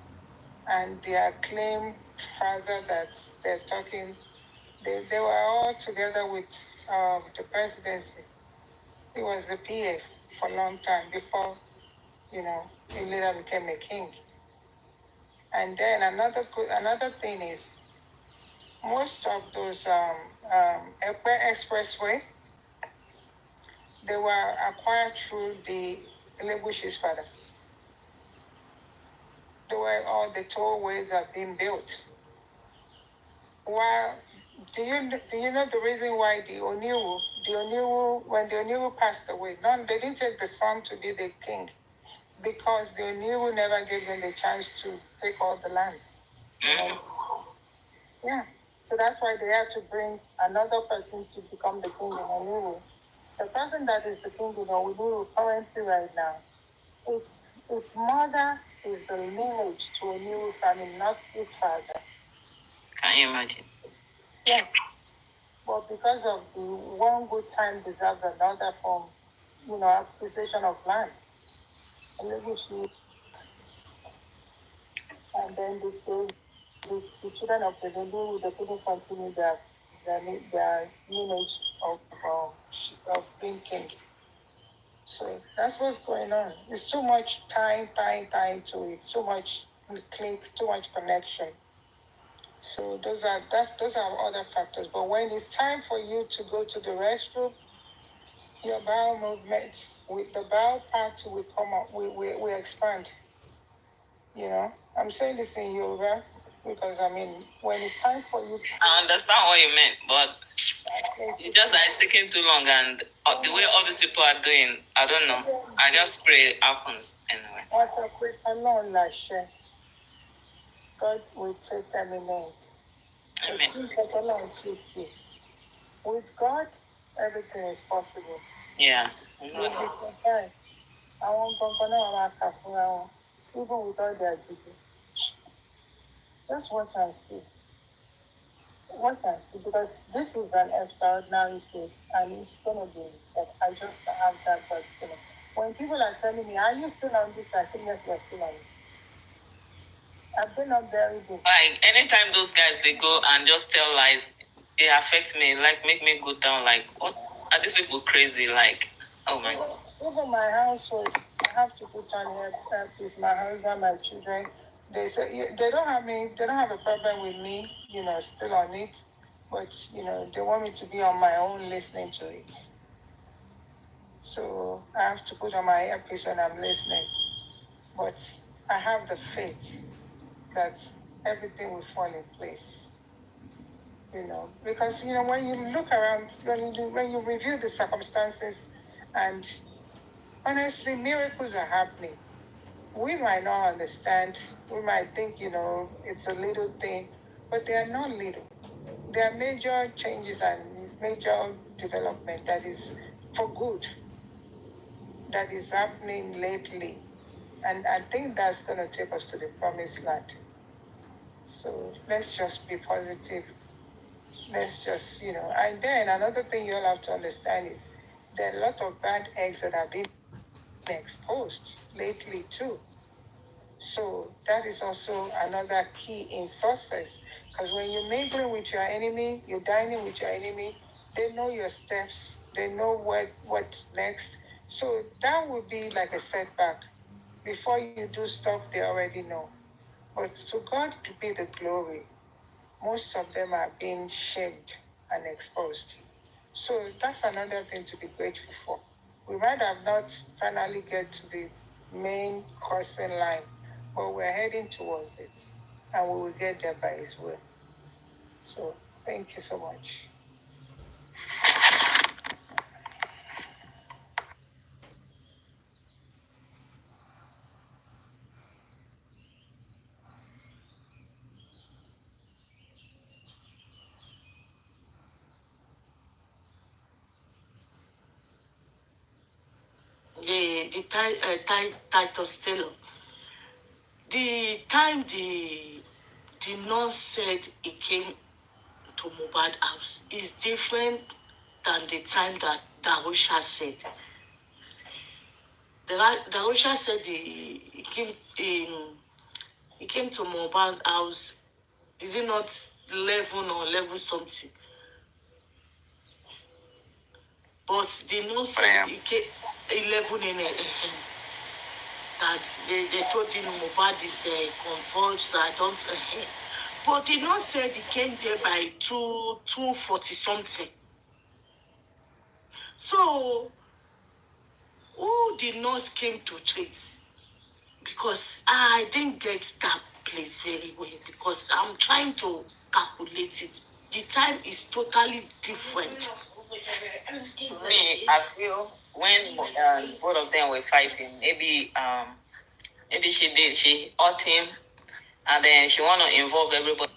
and their claimed father that they're talking, they were all together with the presidency. He was the PA for a long time before, he later became a king. And then another thing is most of those Ekpe Expressway, they were acquired through the Elebushi's father. All the tollways are being built. While do you know the reason why when the Oniwu passed away, they didn't take the son to be the king because the Oniwu never gave them the chance to take all the lands. Yeah. So that's why they had to bring another person to become the king in Oniwu. The person that is the king in Oniwu currently right now, its mother is the lineage to Oniwu family, not his father. Can you imagine? Yeah. But because of the one good time deserves another form, acquisition of land. And then the children of the Hindu, they couldn't continue their lineage of being king. So that's what's going on. It's too much tying to it, so much click, too much connection. So those are other factors. But when it's time for you to go to the restroom, your bowel movement with the bowel part will come up. We expand. I'm saying this in Yoruba because when it's time for you. I understand what you meant, but it's just that it's taking too long, and the way all these people are doing, I don't know. I just pray it happens anyway. What's up with Lashe? God will take eminence. With God, everything is possible. Yeah. You'll be surprised. I won't go even with all their duty. Just watch and see. Watch and see, because this is an extraordinary case and it's going to be checked. I just have that but when people are telling me, are you still on this? I say, yes, we're still on it. I've been on very good. Like, anytime those guys, they go and just tell lies, it affects me, like, make me go down, like, what are these people crazy? Like, oh my God. Even my household, I have to put on with my husband, my children. They say they don't have a problem with me, still on it, but they want me to be on my own listening to it. So I have to put on my earpiece when I'm listening. But I have the faith that everything will fall in place. Because when you look around, when you review the circumstances, and honestly, miracles are happening. We might not understand. We might think, it's a little thing, but they are not little. There are major changes and major development that is for good that is happening lately. And I think that's going to take us to the promised land. So let's just be positive. Let's just, and then another thing you all have to understand is there are a lot of bad eggs that have been exposed lately too. So that is also another key in success. Because when you're mingling with your enemy, you're dining with your enemy, they know your steps, they know what's next. So that would be like a setback. Before you do stuff, they already know. But to God be the glory. Most of them are being shamed and exposed. So that's another thing to be grateful for. We might have not finally get to the main crossing line, but we're heading towards it, and we will get there by His will. So thank you so much. The Titus Taylor. The time the nurse said he came to Mohbad house is different than the time that Darusha said. Darusha said he came to Mohbad's house. Is it not 11 or 11 something? But the nurse said he came 11 in a that they told him Mohbad is convulsed. I don't. But the nurse said he came there by 2:40 something. So who the nurse came to treat? Because I didn't get that place very well because I'm trying to calculate it. The time is totally different. Me, I feel when both of them were fighting, maybe she hurt him, and then she want to involve everybody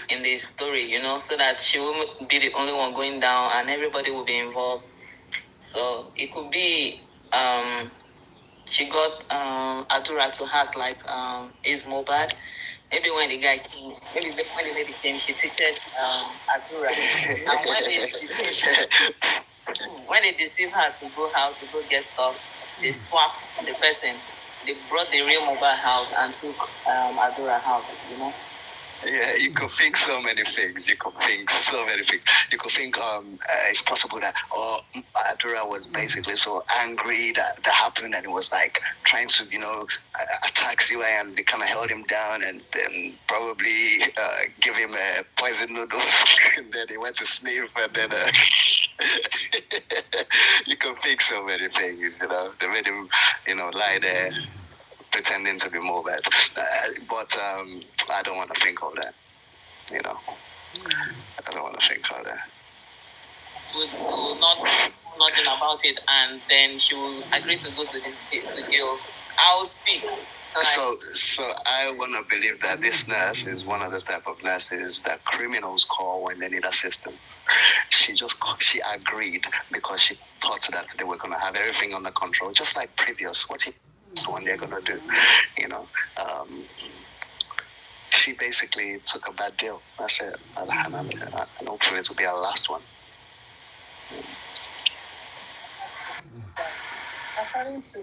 in the story, so that she won't be the only one going down, and everybody will be involved. So it could be she got Adura to act like is Mohbad. Maybe when the guy came, maybe when the lady came, she treated Adura, and when they deceive her to go out to go get stuff, they swap the person. They brought the real Mohbad out and took Adura out. Yeah, you could think so many things. You could think it's possible that Adura was basically so angry that happened, and it was like trying to attack CY, and they kind of held him down, and then probably give him poison noodles, and then he went to sniff, and then you could think so many things. They made him lie there pretending to be Mohbad. But I don't want to think of that. I don't want to think of that. So we will not do nothing about it, and then she will agree to go to jail. I will speak. So I want to believe that this nurse is one of those type of nurses that criminals call when they need assistance. She agreed because she thought that they were going to have everything under control, just like previous. What is one they're going to do? She basically took a bad deal. That's it. And hopefully it will be our last one. According to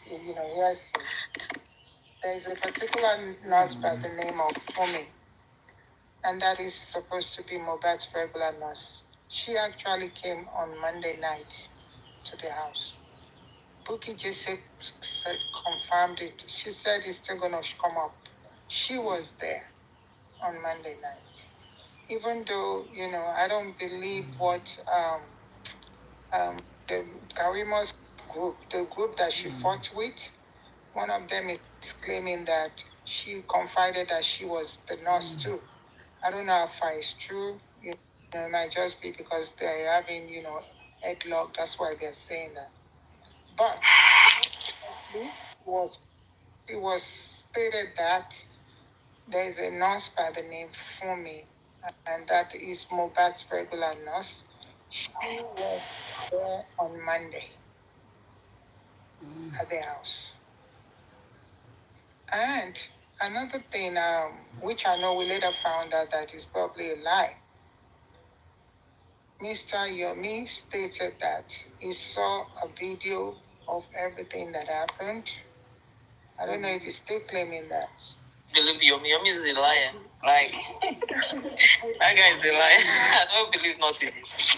hearsay, there is a particular nurse by the name of Omowummi, and that is supposed to be Mohbad's regular nurse. She actually came on Monday night to the house. Bukky Jesse confirmed it. She said it's still going to come up. She was there on Monday night. Even though, I don't believe what the Karima's group, the group that she fought with, one of them is claiming that she confided that she was the nurse too. I don't know if it's true. It might just be because they're having, headlock. That's why they're saying that. But it was stated that there is a nurse by the name Fumi, and that is Mohbad's regular nurse. She was there on Monday at the house. And another thing, which I know we later found out that is probably a lie. Mr. Yomi stated that he saw a video of everything that happened. I don't know if he's still claiming that. Believe Yomi. Yomi is a liar. Like, that guy is a liar. I don't believe nothing.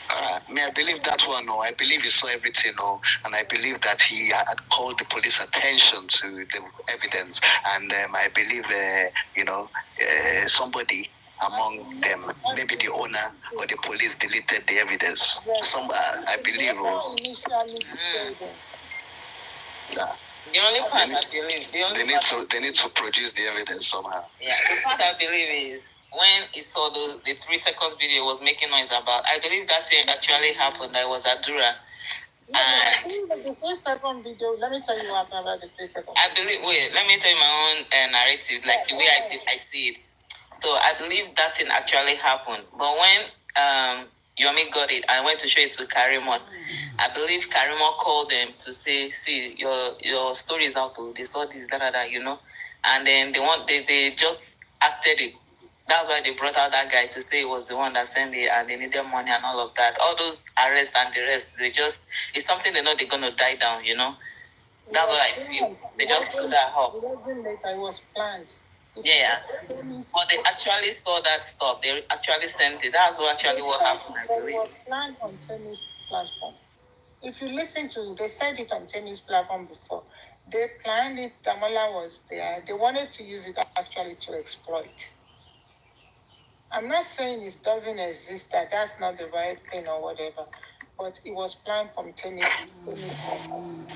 I believe that one. No, I believe he saw everything. No, and I believe that he had called the police attention to the evidence. And I believe, somebody among them, maybe the owner or the police, deleted the evidence. I believe. The only part I believe, they need to produce the evidence somehow. Yeah, the part I believe is when he saw the 3 seconds video was making noise about. I believe that thing actually happened. That was Adura. And the 3 second video. Let me tell you what happened about the 3 second. I believe. Wait, let me tell you my own narrative, like the way I see it. So I believe that thing actually happened. But when Yomi got it, I went to show it to Karimot. I believe Karimot called them to say, "See, your story is out. They saw this, and then they just acted it That's why they brought out that guy to say he was the one that sent it and they needed money and all of that. All those arrests and the rest, it's something they know they're going to die down, That's what I feel. They just put that up. It wasn't later, it was planned. Yeah. But they actually saw that stuff. They actually sent it. That's what happened, I believe. It was planned on Temi's platform. If you listen to it, they said it on Temi's platform before. They planned it, Damola was there. They wanted to use it actually to exploit. I'm not saying it doesn't exist, that's not the right thing or whatever, but it was planned from Temi's platform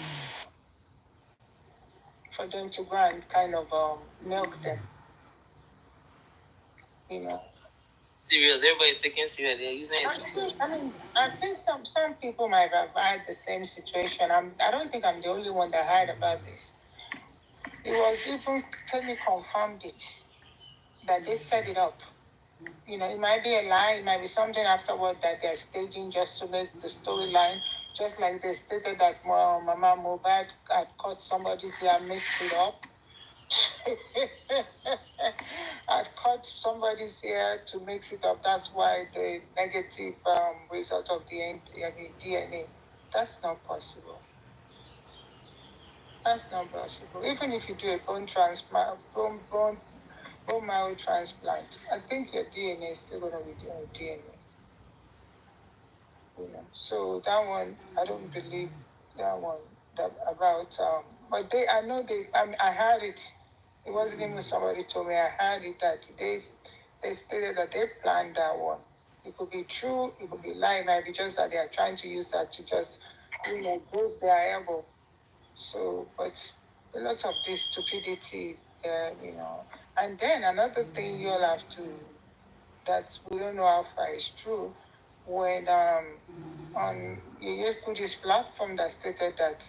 for them to go and kind of milk them. Serious. Everybody's taking serious. They're using it. I think some people might have had the same situation. I don't think I'm the only one that heard about this. It was even Temi confirmed it that they set it up. It might be a lie. It might be something afterward that they're staging just to make the storyline. Just like they stated that Mama Mohbad had caught somebody's ear, mixed it up. I'd cut somebody's ear to mix it up. That's why the negative result of the DNA. That's not possible. That's not possible. Even if you do a bone transplant, bone marrow transplant, I think your DNA is still going to be your DNA. So that one, I don't believe that one. About I heard it. It wasn't even somebody told me. I heard it that they stated that they planned that one. It could be true, it could be lie, might be just that they are trying to use that to just, boost their elbow. So, but a lot of this stupidity, And then another thing you'll have to, that we don't know how far is true, when on Yeye Kudi's platform that stated that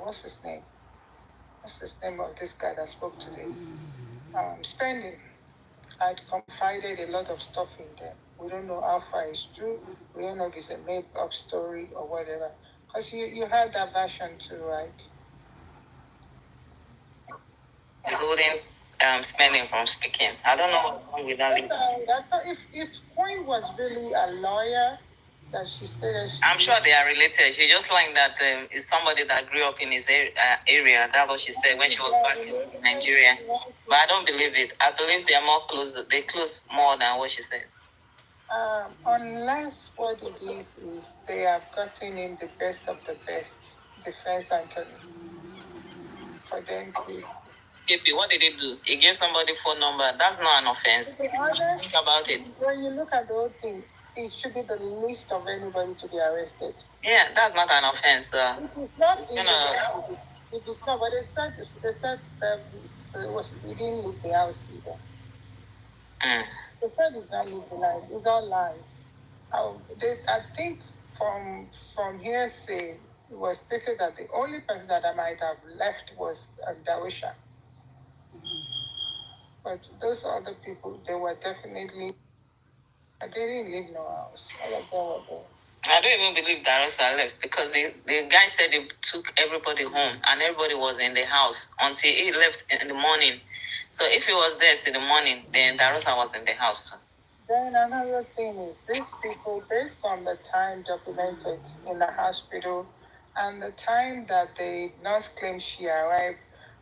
what's his name? What's the name of this guy that spoke today? Spending. I'd confided a lot of stuff in there. We don't know how far it's true. We don't know if it's a made-up story or whatever. Because you heard that version too, right? He's holding Spending from speaking. I don't know what's wrong with that. I thought if Queen was really a lawyer, that she stated. I'm sure they are related. She just like that is somebody that grew up in his area. That's what she said when she was back in Nigeria. But I don't believe it. I believe they are more close. They close more than what she said. Unless what it is they have gotten in the best of the best defense attorney for them to. KP, what did he do? He gave somebody phone number. That's not an offense. To be honest, think about it. When you look at the whole thing, it should be the least of anybody to be arrested. Yeah, that's not an offense. It is not illegal. It is not, but they said he didn't leave the house either. They said it's not legalized. It's all lies. I think from hearsay, it was stated that the only person that I might have left was Dawisha. But those other people, they were definitely. They didn't leave no house. All of them were there. I don't even believe Darosa left because the guy said they took everybody home and everybody was in the house until he left in the morning. So if he was there till the morning, then Darosa was in the house too. Then another thing is these people, based on the time documented in the hospital and the time that the nurse claimed she arrived,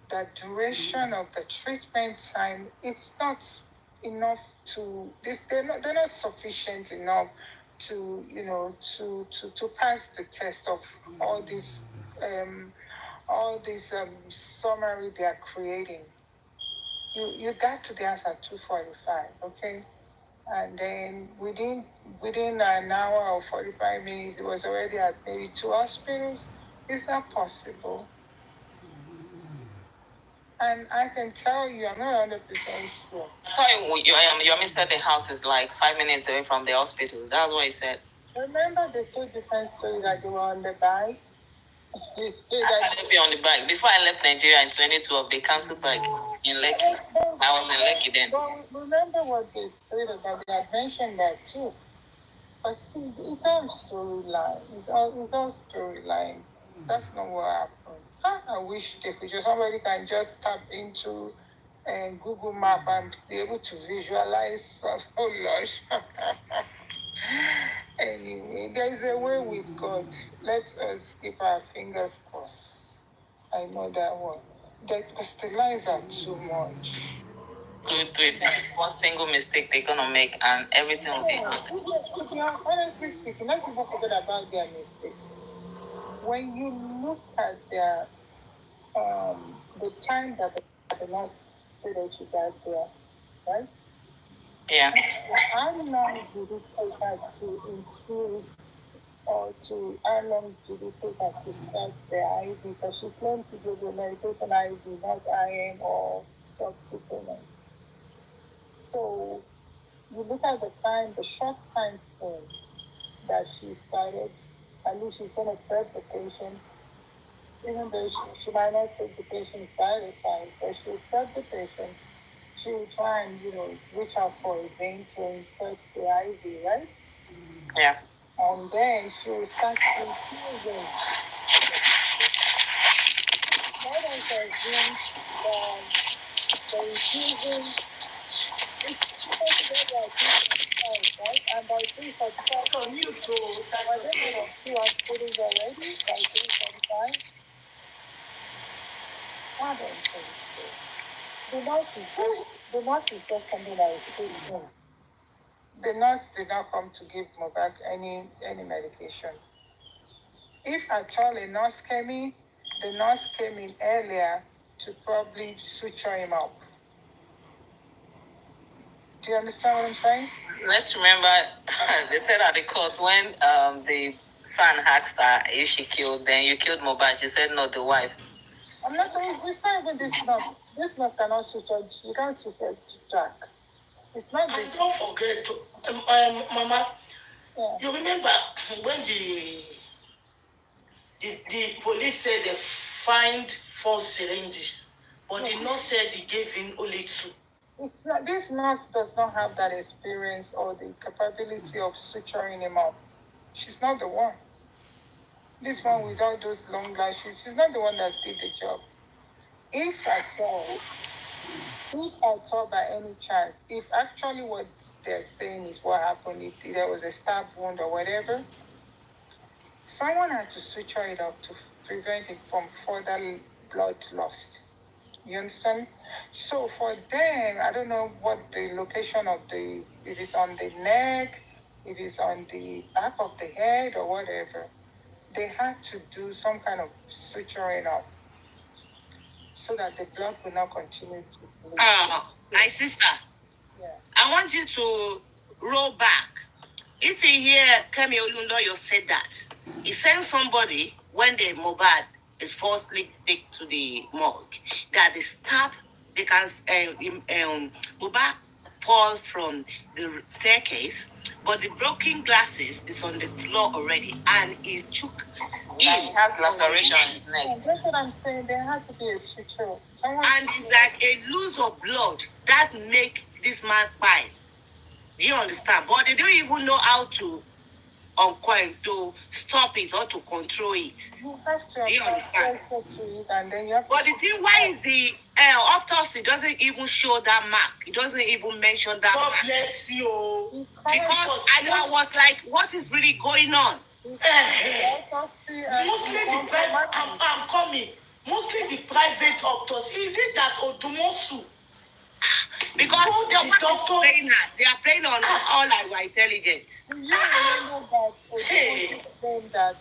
the duration of the treatment time, it's not enough to. They're not sufficient enough to to pass the test of all these summary they are creating. You got to the house at 2:45, okay, and then within an hour or 45 minutes, it was already at maybe 2 hospitals. Is that possible? And I can tell you, I'm not 100% sure. I thought your Mr. The house is like 5 minutes away from the hospital. That's what he said. Remember the two different stories that they were on the bike? I couldn't be on the bike. Before I left Nigeria in 2012, they canceled bike in Lekki. I was in Lekki then. But remember what they stated, that they had mentioned that too. But see, it's all storyline. It's all storyline. That's not what happened. I wish they could just, somebody can just tap into Google Map and be able to visualize some. Oh Lord. Anyway, there's a way with God. Let us keep our fingers crossed. I know that one. They crystallize are too much. To it. One single mistake they're gonna make and everything will be handled. Honestly speaking, let's even forget about their mistakes. When you look at their the time that the nurse said that she got there, right? Yeah. How long did it take her to infuse or to how long did it take her to start the IV? Because she claimed to give the medication IV, not IM or subcutaneous. So you look at the time, the short time frame that she started, at least she's going to prep the patient, even though she might not take the patient's vital signs, but she'll prep the patient. She will try and, reach out for a vein to insert the IV, right? Yeah. And then she will start infusing. Let us assume the infusing is supposed to be like 3:45, right? And by 3:45, On you too. are they going to see hospitals already by 3:45? I don't think so. The nurse is just something that is put in. The nurse did not come to give Mohbad any medication. If at all a nurse came in, the nurse came in earlier to probably suture him up. Do you understand what I'm saying? Let's remember they said at the court when the son asked her if she killed, then you killed Mohbad. She said no, the wife. I'm not saying it's not even this nurse. This nurse cannot suture. You can't suture Jack. It's not And this. don't forget, Mama, Yeah. you remember when the police said they find 4 syringes, but the nurse said he gave him only 2. It's not. This nurse does not have that experience or the capability of suturing him up. She's not the one. This one without those long lashes, she's not the one that did the job. If at all by any chance, if actually what they're saying is what happened, if there was a stab wound or whatever, someone had to suture it up to prevent it from further blood loss. You understand? So for them, I don't know what the location of if it's on the neck, if it's on the back of the head or whatever, they had to do some kind of suturing up so that the blood will not continue to bleed. My sister, Yeah. I want you to roll back. If you hear Kemi Olunloyo said that, he sent somebody when the Mohbad is falsely taken to the morgue, that they stab, they can, Mohbad fall from the staircase, but the broken glasses is on the floor already, and he took Yeah, he has laceration on his neck. Yeah, that's what I'm saying. There had to be a suture. And it's like a loss of blood that make this man cry. Do you understand? But they don't even know how to uncoil, to stop it or to control it. You have to Do you understand? to it, and then you have But the thing, why is the autopsy doesn't even show that mark? It doesn't even mention that God mark. bless you. Because I was like, what is really going on? autopsy and Mostly the private, I'm coming. Mostly the private autopsy. Is it that Odumosu? Because Both they the doctor. They are playing on all our intelligence. Do you remember that Hey. claimed that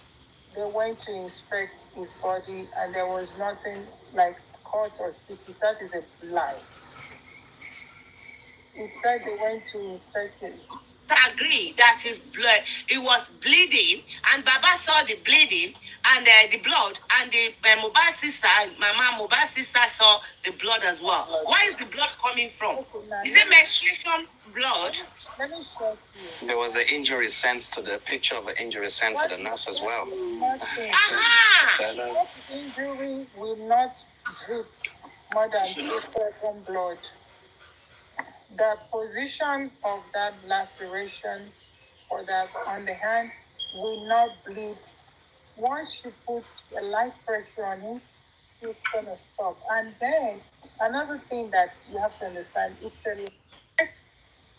they went to inspect his body and there was nothing like cut or stitches? That is a lie. He said they went to inspect it. Agree that his blood, it was bleeding, and Baba saw the bleeding and the blood, and the Mohbad sister, Mama Mohbad sister saw the blood as well. Where is the blood coming from? Is it menstruation blood? Let me show you. There was an injury sent to the picture of an injury sent to the nurse as well. Aha! That injury will not drip more than 2 seconds blood. The position of that laceration or that on the hand will not bleed. Once you put a light pressure on it, it's gonna stop. And then another thing that you have to understand, if the light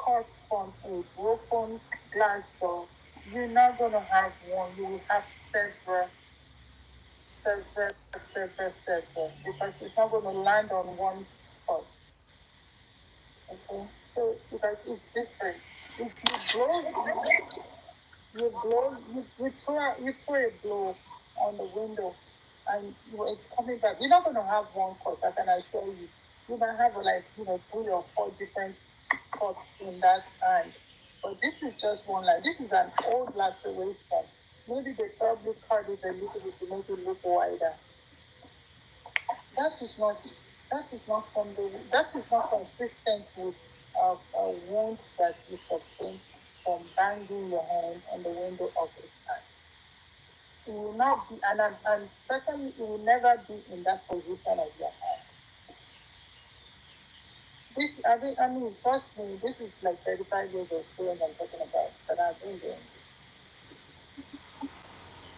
cut from a broken glass door, you're not gonna have one, you will have several, because it's not gonna land on one spot. Okay? So because it's different. If you throw a blow on the window, and it's coming back. You're not gonna have one cut. I can assure you. You might have like 3 or 4 different cuts in that hand. But this is just one line. This is an old laceration. Maybe they probably cut it a little bit to make it look wider. That is not that is not consistent with a wound that you sustain from banging your hand on the window of a car. It will not be, and secondly, it will never be in that position of your hand. I mean, trust me, this is like 35 years of experience I'm talking about that I've been doing.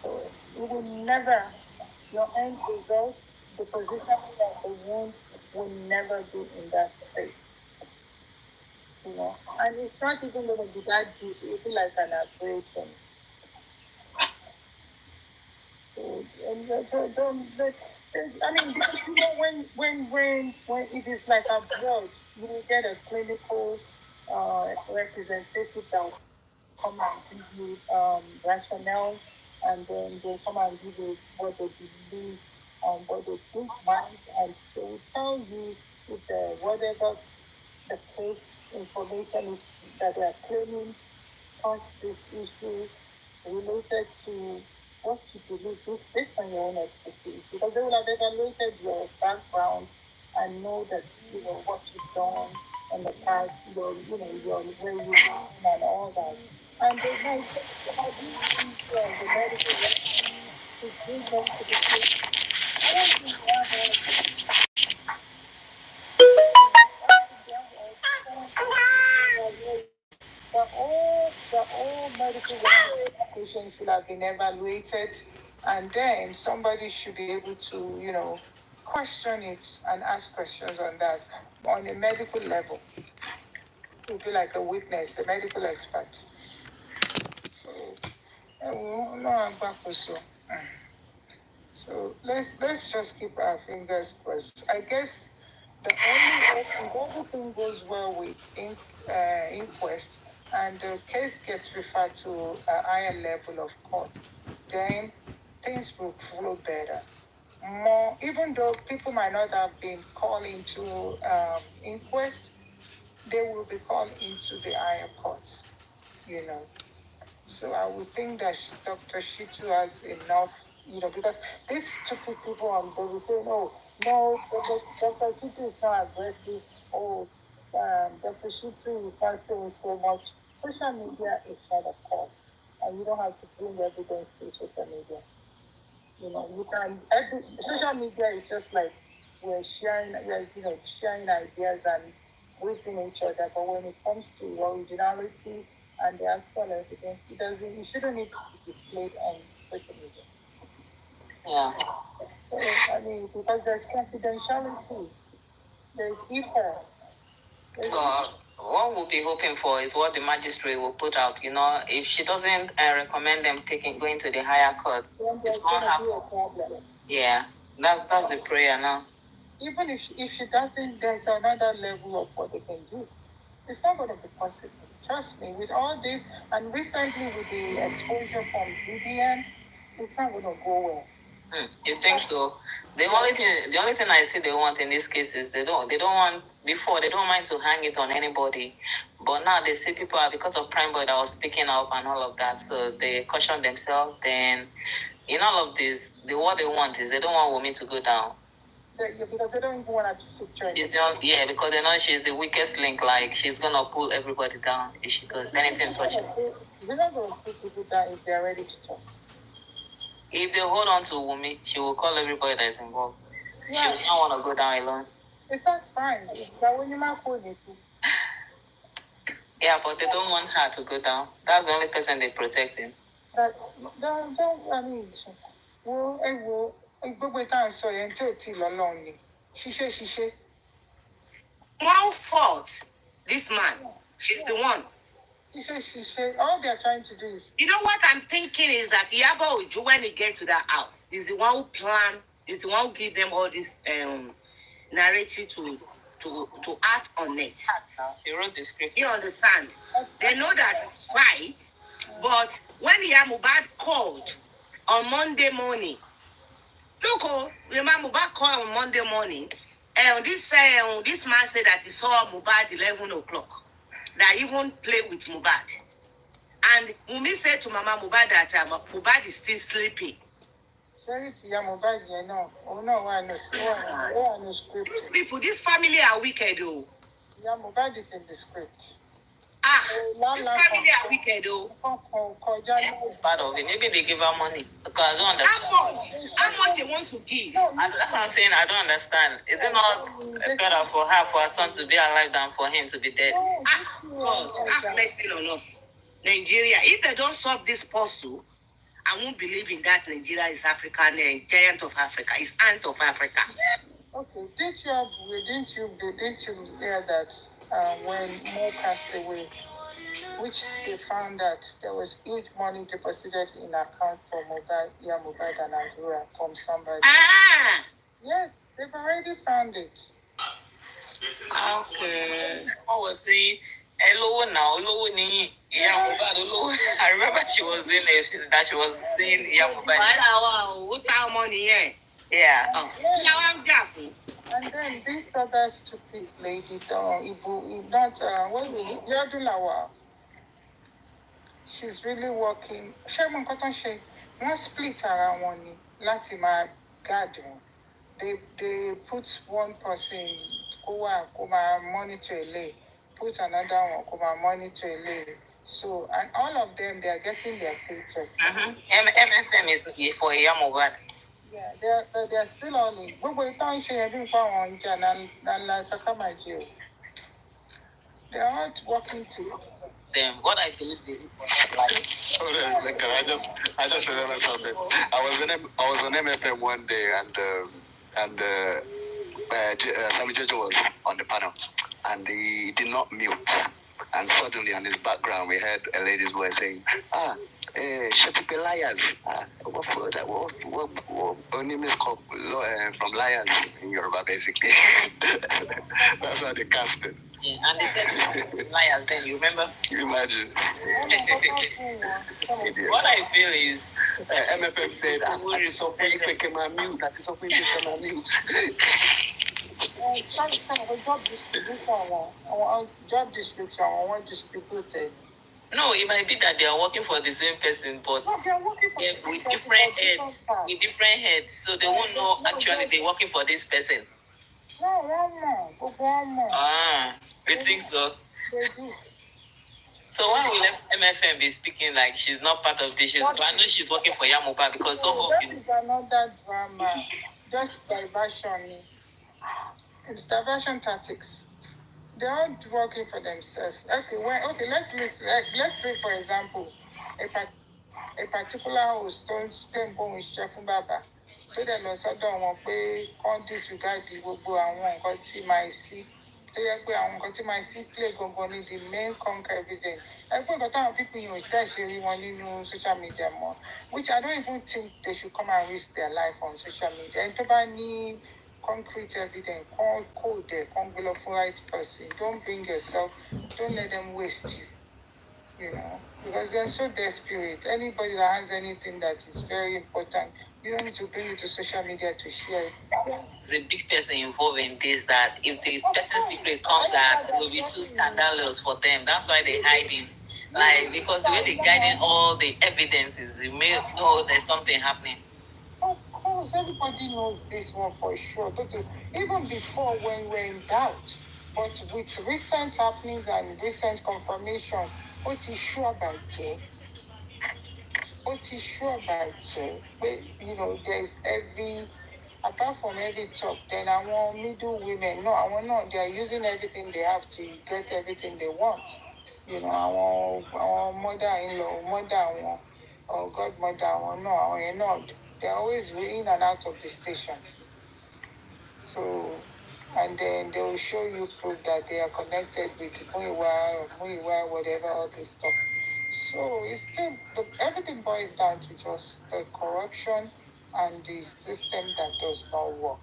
So it will never, your end result, the positioning of the wound will never be in that space. And it's not even going to be that deep. It'll be like an abrasion. So, and I mean, because when it is like a blood, you will get a clinical representative that will come and give you rationale, and then they'll come and give you what they believe, what they think might, and they will tell you if whatever the case information is that they are claiming caused this issue related to what you believe is based on your own expertise, because they will have evaluated your background and know that what you've done in the past, your where you are and all that. And they might say, have you been to the medical record to do justification? I don't think they have all of this. I don't think they have all this. The all medical patients should have been evaluated, and then somebody should be able to, question it and ask questions on that on a medical level. To be like a witness, a medical expert. So, no, I'm back so. So let's just keep our fingers crossed. I guess the only hope, if everything goes well with inquest and the case gets referred to a higher level of court, then things will flow better. More, even though people might not have been called into inquest, they will be called into the higher court. So I would think that Dr. Shitu has enough, because these stupid people they will say, no, Dr. Shitu is not aggressive. Oh, Dr. Shitu is not saying so much. Social media is not a court, and you don't have to bring evidence to social media. You can. Social media is just like sharing ideas and within each other. But when it comes to originality and the actual evidence, it shouldn't need to be displayed on social media. Yeah. So I mean, because there's confidentiality, there's equal. What we'll be hoping for is what the magistrate will put out. If she doesn't recommend them going to the higher court, it's going to be a problem. Yeah, that's the prayer now. Even if she doesn't, there's another level of what they can do. It's not going to be possible. Trust me, with all this, and recently with the exposure from VDN, it's not going to go well. You think so? The only thing I see they want in this case is they don't want, before they don't mind to hang it on anybody, but now they see people are, because of Prime Boy that was speaking up and all of that, so they caution themselves. Then in all of this, what they want is they don't want Wunmi to go down. Because they don't even want to picture it. Because they know she's the weakest link. Like, she's gonna pull everybody down if she goes anything such. You're not going to pull people down if they're ready to talk. If they hold on to Wunmi, she will call everybody that is involved. Yeah. She will not want to go down alone. That's fine. But when you're not pulling it. Yeah, but they don't want her to go down. That's the only person they're protecting. I mean, gbogbo ìta ń sọ yẹn tí ò tí ì lọ́lọ́run ni ṣiṣẹ́. One fault, this man, she's the one. Ṣiṣẹ́. All they're trying to do is. You know what I'm thinking is that Iyabo Ojo, when he gets to that house, is the one who plan, is the one who give them all this narrative to act on it. He wrote the script. You understand? They know that it's right, but when Mohbad called on Monday morning, look, remember Mohbad called on Monday morning, and this man said that he saw Mohbad 11 o'clock, that he even played with Mohbad. And Wunmi said to Mama Mohbad that Mohbad is still sleeping. Sorry to Mohbad, you know. Oh no, I know script. These people, this family are wicked, though. Mohbad is in the script. This family are wicked, though. It's part of it. Maybe they give her money. Because I don't understand. How much they want to give? That's what I'm saying. I don't understand. Is it not better for her son to be alive than for him to be dead? God, have mercy on us. Nigeria, if they don't solve this puzzle, I won't believe in that Nigeria is African, giant of Africa, is ant of Africa. Okay, didn't you hear that when Mo passed away, which they found that there was huge money deposited in account for Mohbad and Adura from somebody? Yes, they've already found it. Okay. I was saying, hello now, hello ni. I remember she was doing it, that she was saying What money, yeah. And then this other stupid lady, Yadulawa, she's really working. Sherman Cotton Shea, one split around one, Latima garden. They put one person, monitor a put another one, monitor a. So, and all of them, they are getting their paycheck. MFM is for Mohbad. Yeah, they're still on it. They're all working too. Them. What I believe they do for that life. Hold on a second. I just remember something. I was on MFM one day and Sammy Jojo was on the panel and he did not mute. And suddenly on his background, we heard a lady's voice saying, shut up, liars. Her name is called from liars in Yoruba, basically. That's how they cast it. Yeah, and they said liars then, you remember? You imagine. What I feel is, MFM said, that is something you can mute. That is something you can mute. Job description, I want distributed. No, it might be that they are working for the same person, but with different heads. So they won't know actually they're working for this person. No, one more. You think so? They do. So why will MFM be speaking like she's not part of this? But I know she's working for Yamoba because some of you. That is another drama. Just diversion. It's diversion tactics. They're all working for themselves. Okay. Let's say, for example, a particular host don't go with Chef Baba. So they lọ sọ́dọ̀ wọn pé can't disregard gbogbo àwọn nǹkan tí máa sí. Tó yẹ pé àwọn nǹkan tí máa sí play gangan ní the main conquer evidence. Ẹgbẹ́ nǹkan táwọn people yìí ò tẹ̀ ṣe rí wọn nínú social media more, which I don't even think they should come and risk their life on social media. Ẹni tó bá ní concrete evidence, code there, congular for right person. Don't bring yourself, don't let them waste you. You know, because they're so desperate. Anybody that has anything that is very important, you don't need to bring it to social media to share it. The big person involved in this, that if this person's secret comes out, it will be too scandalous for them. That's why they're hiding. Like, because the way they're guiding all the evidences, you may know there's something happening. Of course, everybody knows this one for sure. But even before, when we're in doubt, but with recent happenings and recent confirmation, what is sure about Jay? You know, there's apart from every talk, then I want middle women. No, I want not. They are using everything they have to get everything they want. You know, I want mother-in-law, or godmother, no, They're always in and out of the station. So, and then they will show you proof that they are connected with Muiwa, whatever, all this stuff. So it's still, everything boils down to just the corruption and the system that does not work.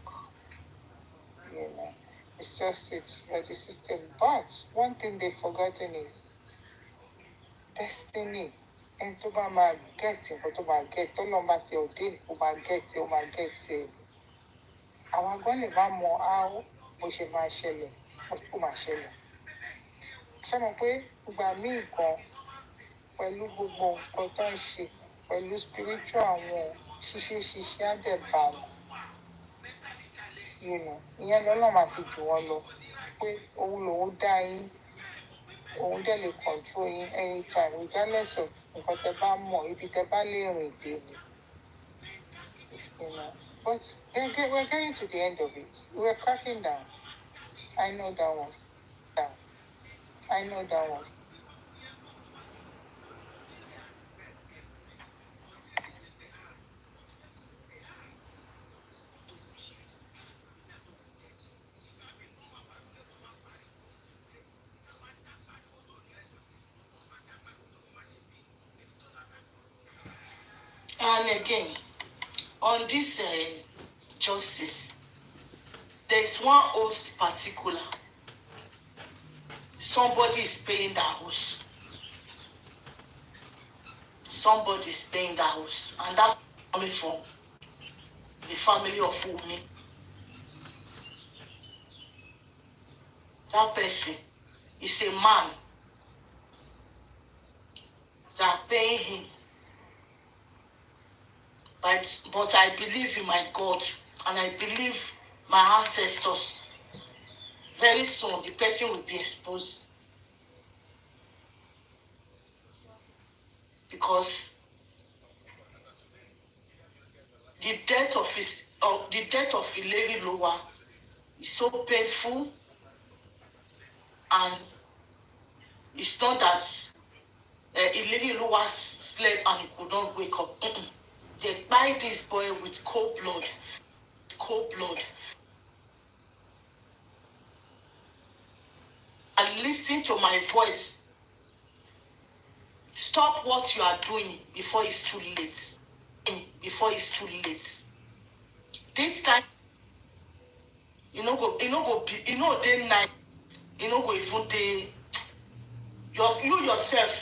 It's just the system. But one thing they've forgotten is destiny. And to my getting, but to my get, to no matter your day, to my get. Àwọn agbọ́n lè má mọ bó ṣe máa ṣẹlẹ̀, bó kó máa ṣẹlẹ̀. Ṣé mo pé ìgbà míì gan pẹ̀lú gbogbo nǹkan tó ń ṣe pẹ̀lú spiritual àwọn ṣiṣẹ́ àdẹ̀bà ìyẹn lọ́nà máa fi jù wọ́n lọ pé òun lòun dá yín, òun dẹ̀ lè control yín anytime regardless of nǹkan tẹ bá mọ̀, ibi tẹ bá lè rìn dé ni. But we're getting to the end of it. We're cracking down. I know that one. I know that one. And again, on this justice, there's one host particular. Somebody is paying the house. Somebody is paying the house. And that's coming from the family of Omowummi. That person is a man that paying him. But I believe in my God and I believe my ancestors. Very soon the person will be exposed. Because the death of Ileri Lowa is so painful, and it's not that Ileri Lowa slept and he could not wake up. They buy this boy with cold blood. And listen to my voice. Stop what you are doing before it's too late. This time, day night, go even day. You yourself,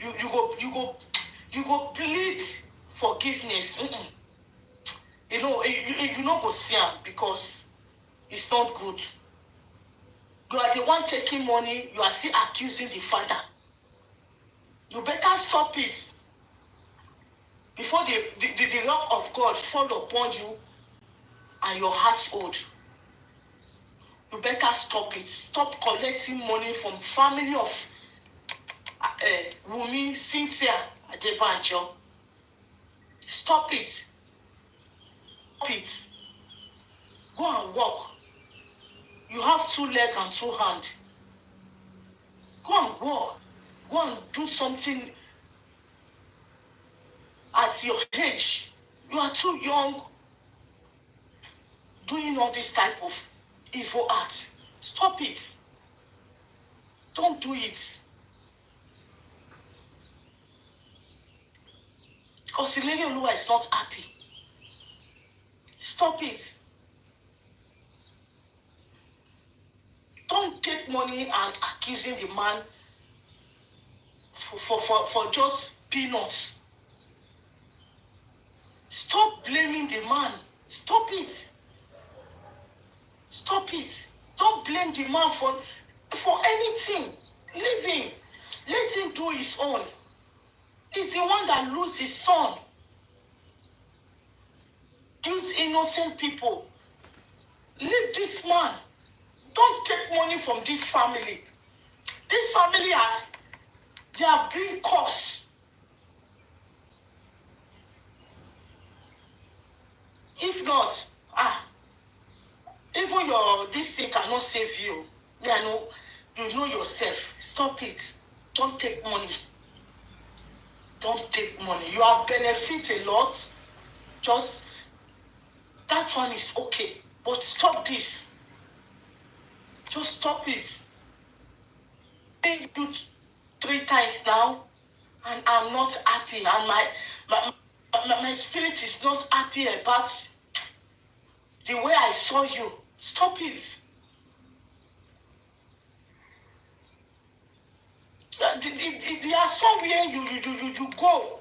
you go plead forgiveness. You go see him because it's not good. You are the one taking money. You are still accusing the father. You better stop it before the wrath of God fall upon you and your household. You better stop it. Stop collecting money from family of Wunmi, Cynthia, Adebanjo. Stop it. Stop it. Go and walk. You have 2 legs and 2 hands. Go and walk. Go and do something at your age. You are too young doing all this type of evil acts. Stop it. Don't do it. Because Ileri Oluwa is not happy. Stop it. Don't take money and accusing the man for just peanuts. Stop blaming the man. Stop it. Stop it. Don't blame the man for anything. Leave him. Let him do his own. He's the one that loses his son. These innocent people. Leave this man. Don't take money from this family. This family they are being cursed. If not, even this thing cannot save you. You know yourself. Stop it. Don't take money. Don't take money. You have benefited a lot. just that one is okay, but stop this. Just stop it. I do 3 times now, and I'm not happy, and my spirit is not happy about the way I saw you. Stop it. There are somewhere you go.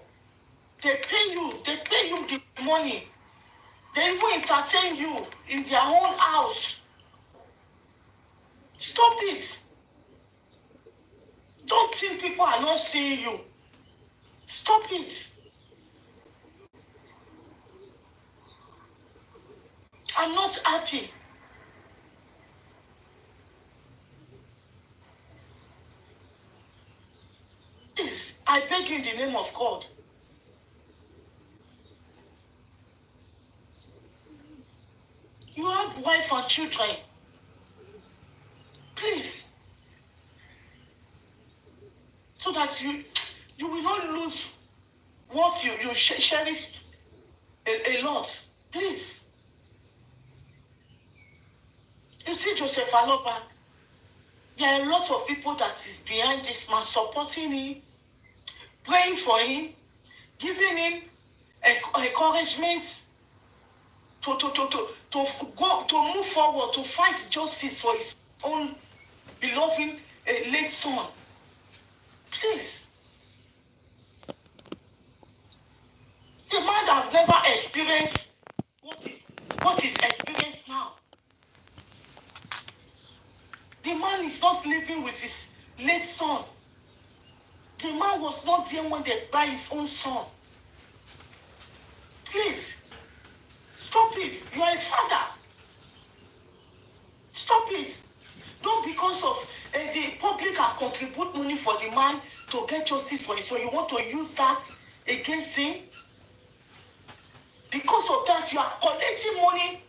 They pay you the money. They even entertain you in their own house. Stop it. Don't think people are not seeing you. Stop it. I'm not happy. Please, I beg you in the name of God. You have wife and children. Please. So that you will not lose what you cherish a lot. Please. You see Joseph Aloba, there are a lot of people that is behind this man, supporting him, praying for him, giving him encouragement to go to move forward, to fight justice for his own beloved late son. Please. The man that have never experienced what is experienced now. The man is not living with his late son. The man was not there when they buy his own son. Please, stop it. You are a father. Stop it. Don't because of the public are contribute money for the man to get justice for his son. You want to use that against him? Because of that, you are collecting money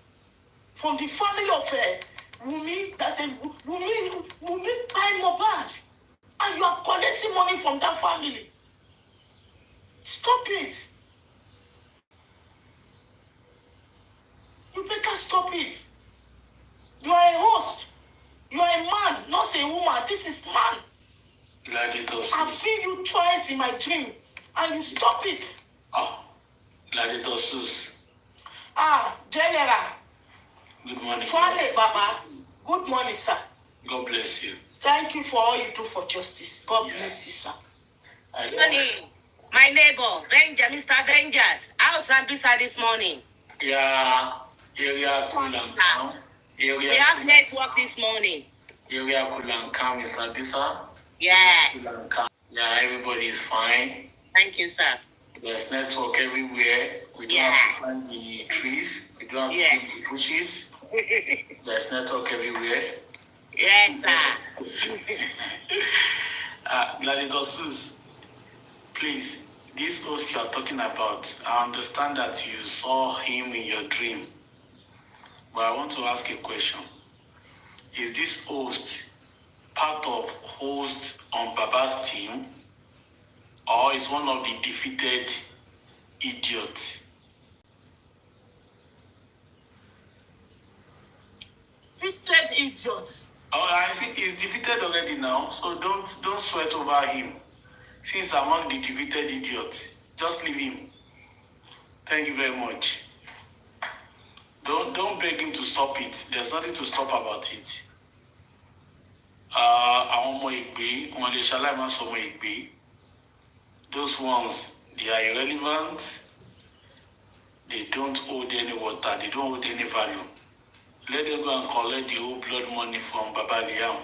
from the family of Wunmi, that Wunmi buy more bad. And you are collecting money from that family. Stop it. You better stop it. You are a host. You are a man, not a woman. This is man. Gladiators. I've seen you twice in my dream, and you stop it. Gladiators. General. Good morning. Twale Baba. Good morning, sir. God bless you. Thank you for all you do for justice. God bless you, sir. Good morning. My neighbor, Mr. Avengers. How's Zambisa this morning? Yeah, area cool and calm. We have network this morning. Area cool and calm is Zambisa. Yes. Cool and calm. Yeah, everybody is fine. Thank you, sir. There's network everywhere. We don't have to climb the trees. We don't have to dig the bushes. There's network everywhere. Yes, sir. Gladiators, please, this host you are talking about, I understand that you saw him in your dream. But I want to ask a question. Is this host part of host on Baba's team? Or is one of the defeated idiots? Defeated idiots. Oh, I think he's defeated already now, so don't sweat over him. Since among the defeated idiots, just leave him. Thank you very much. Don't beg him to stop it. There's nothing to stop about it. Àwọn ọmọ ìgbé, wọn lè ṣaláì má sọ ọmọ ìgbé. Those ones, they are irrelevant. They don't hold any water. They don't hold any value. Let them go and collect the whole blood money from Baba Liam.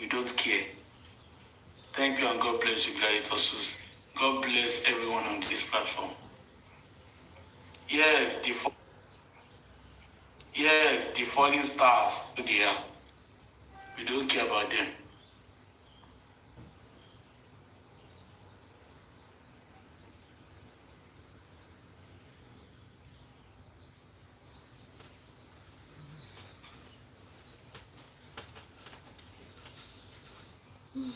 We don't care. Thank you and God bless you, Gladiators. God bless everyone on this platform. Yes, the falling stars to the air. We don't care about them. Mm.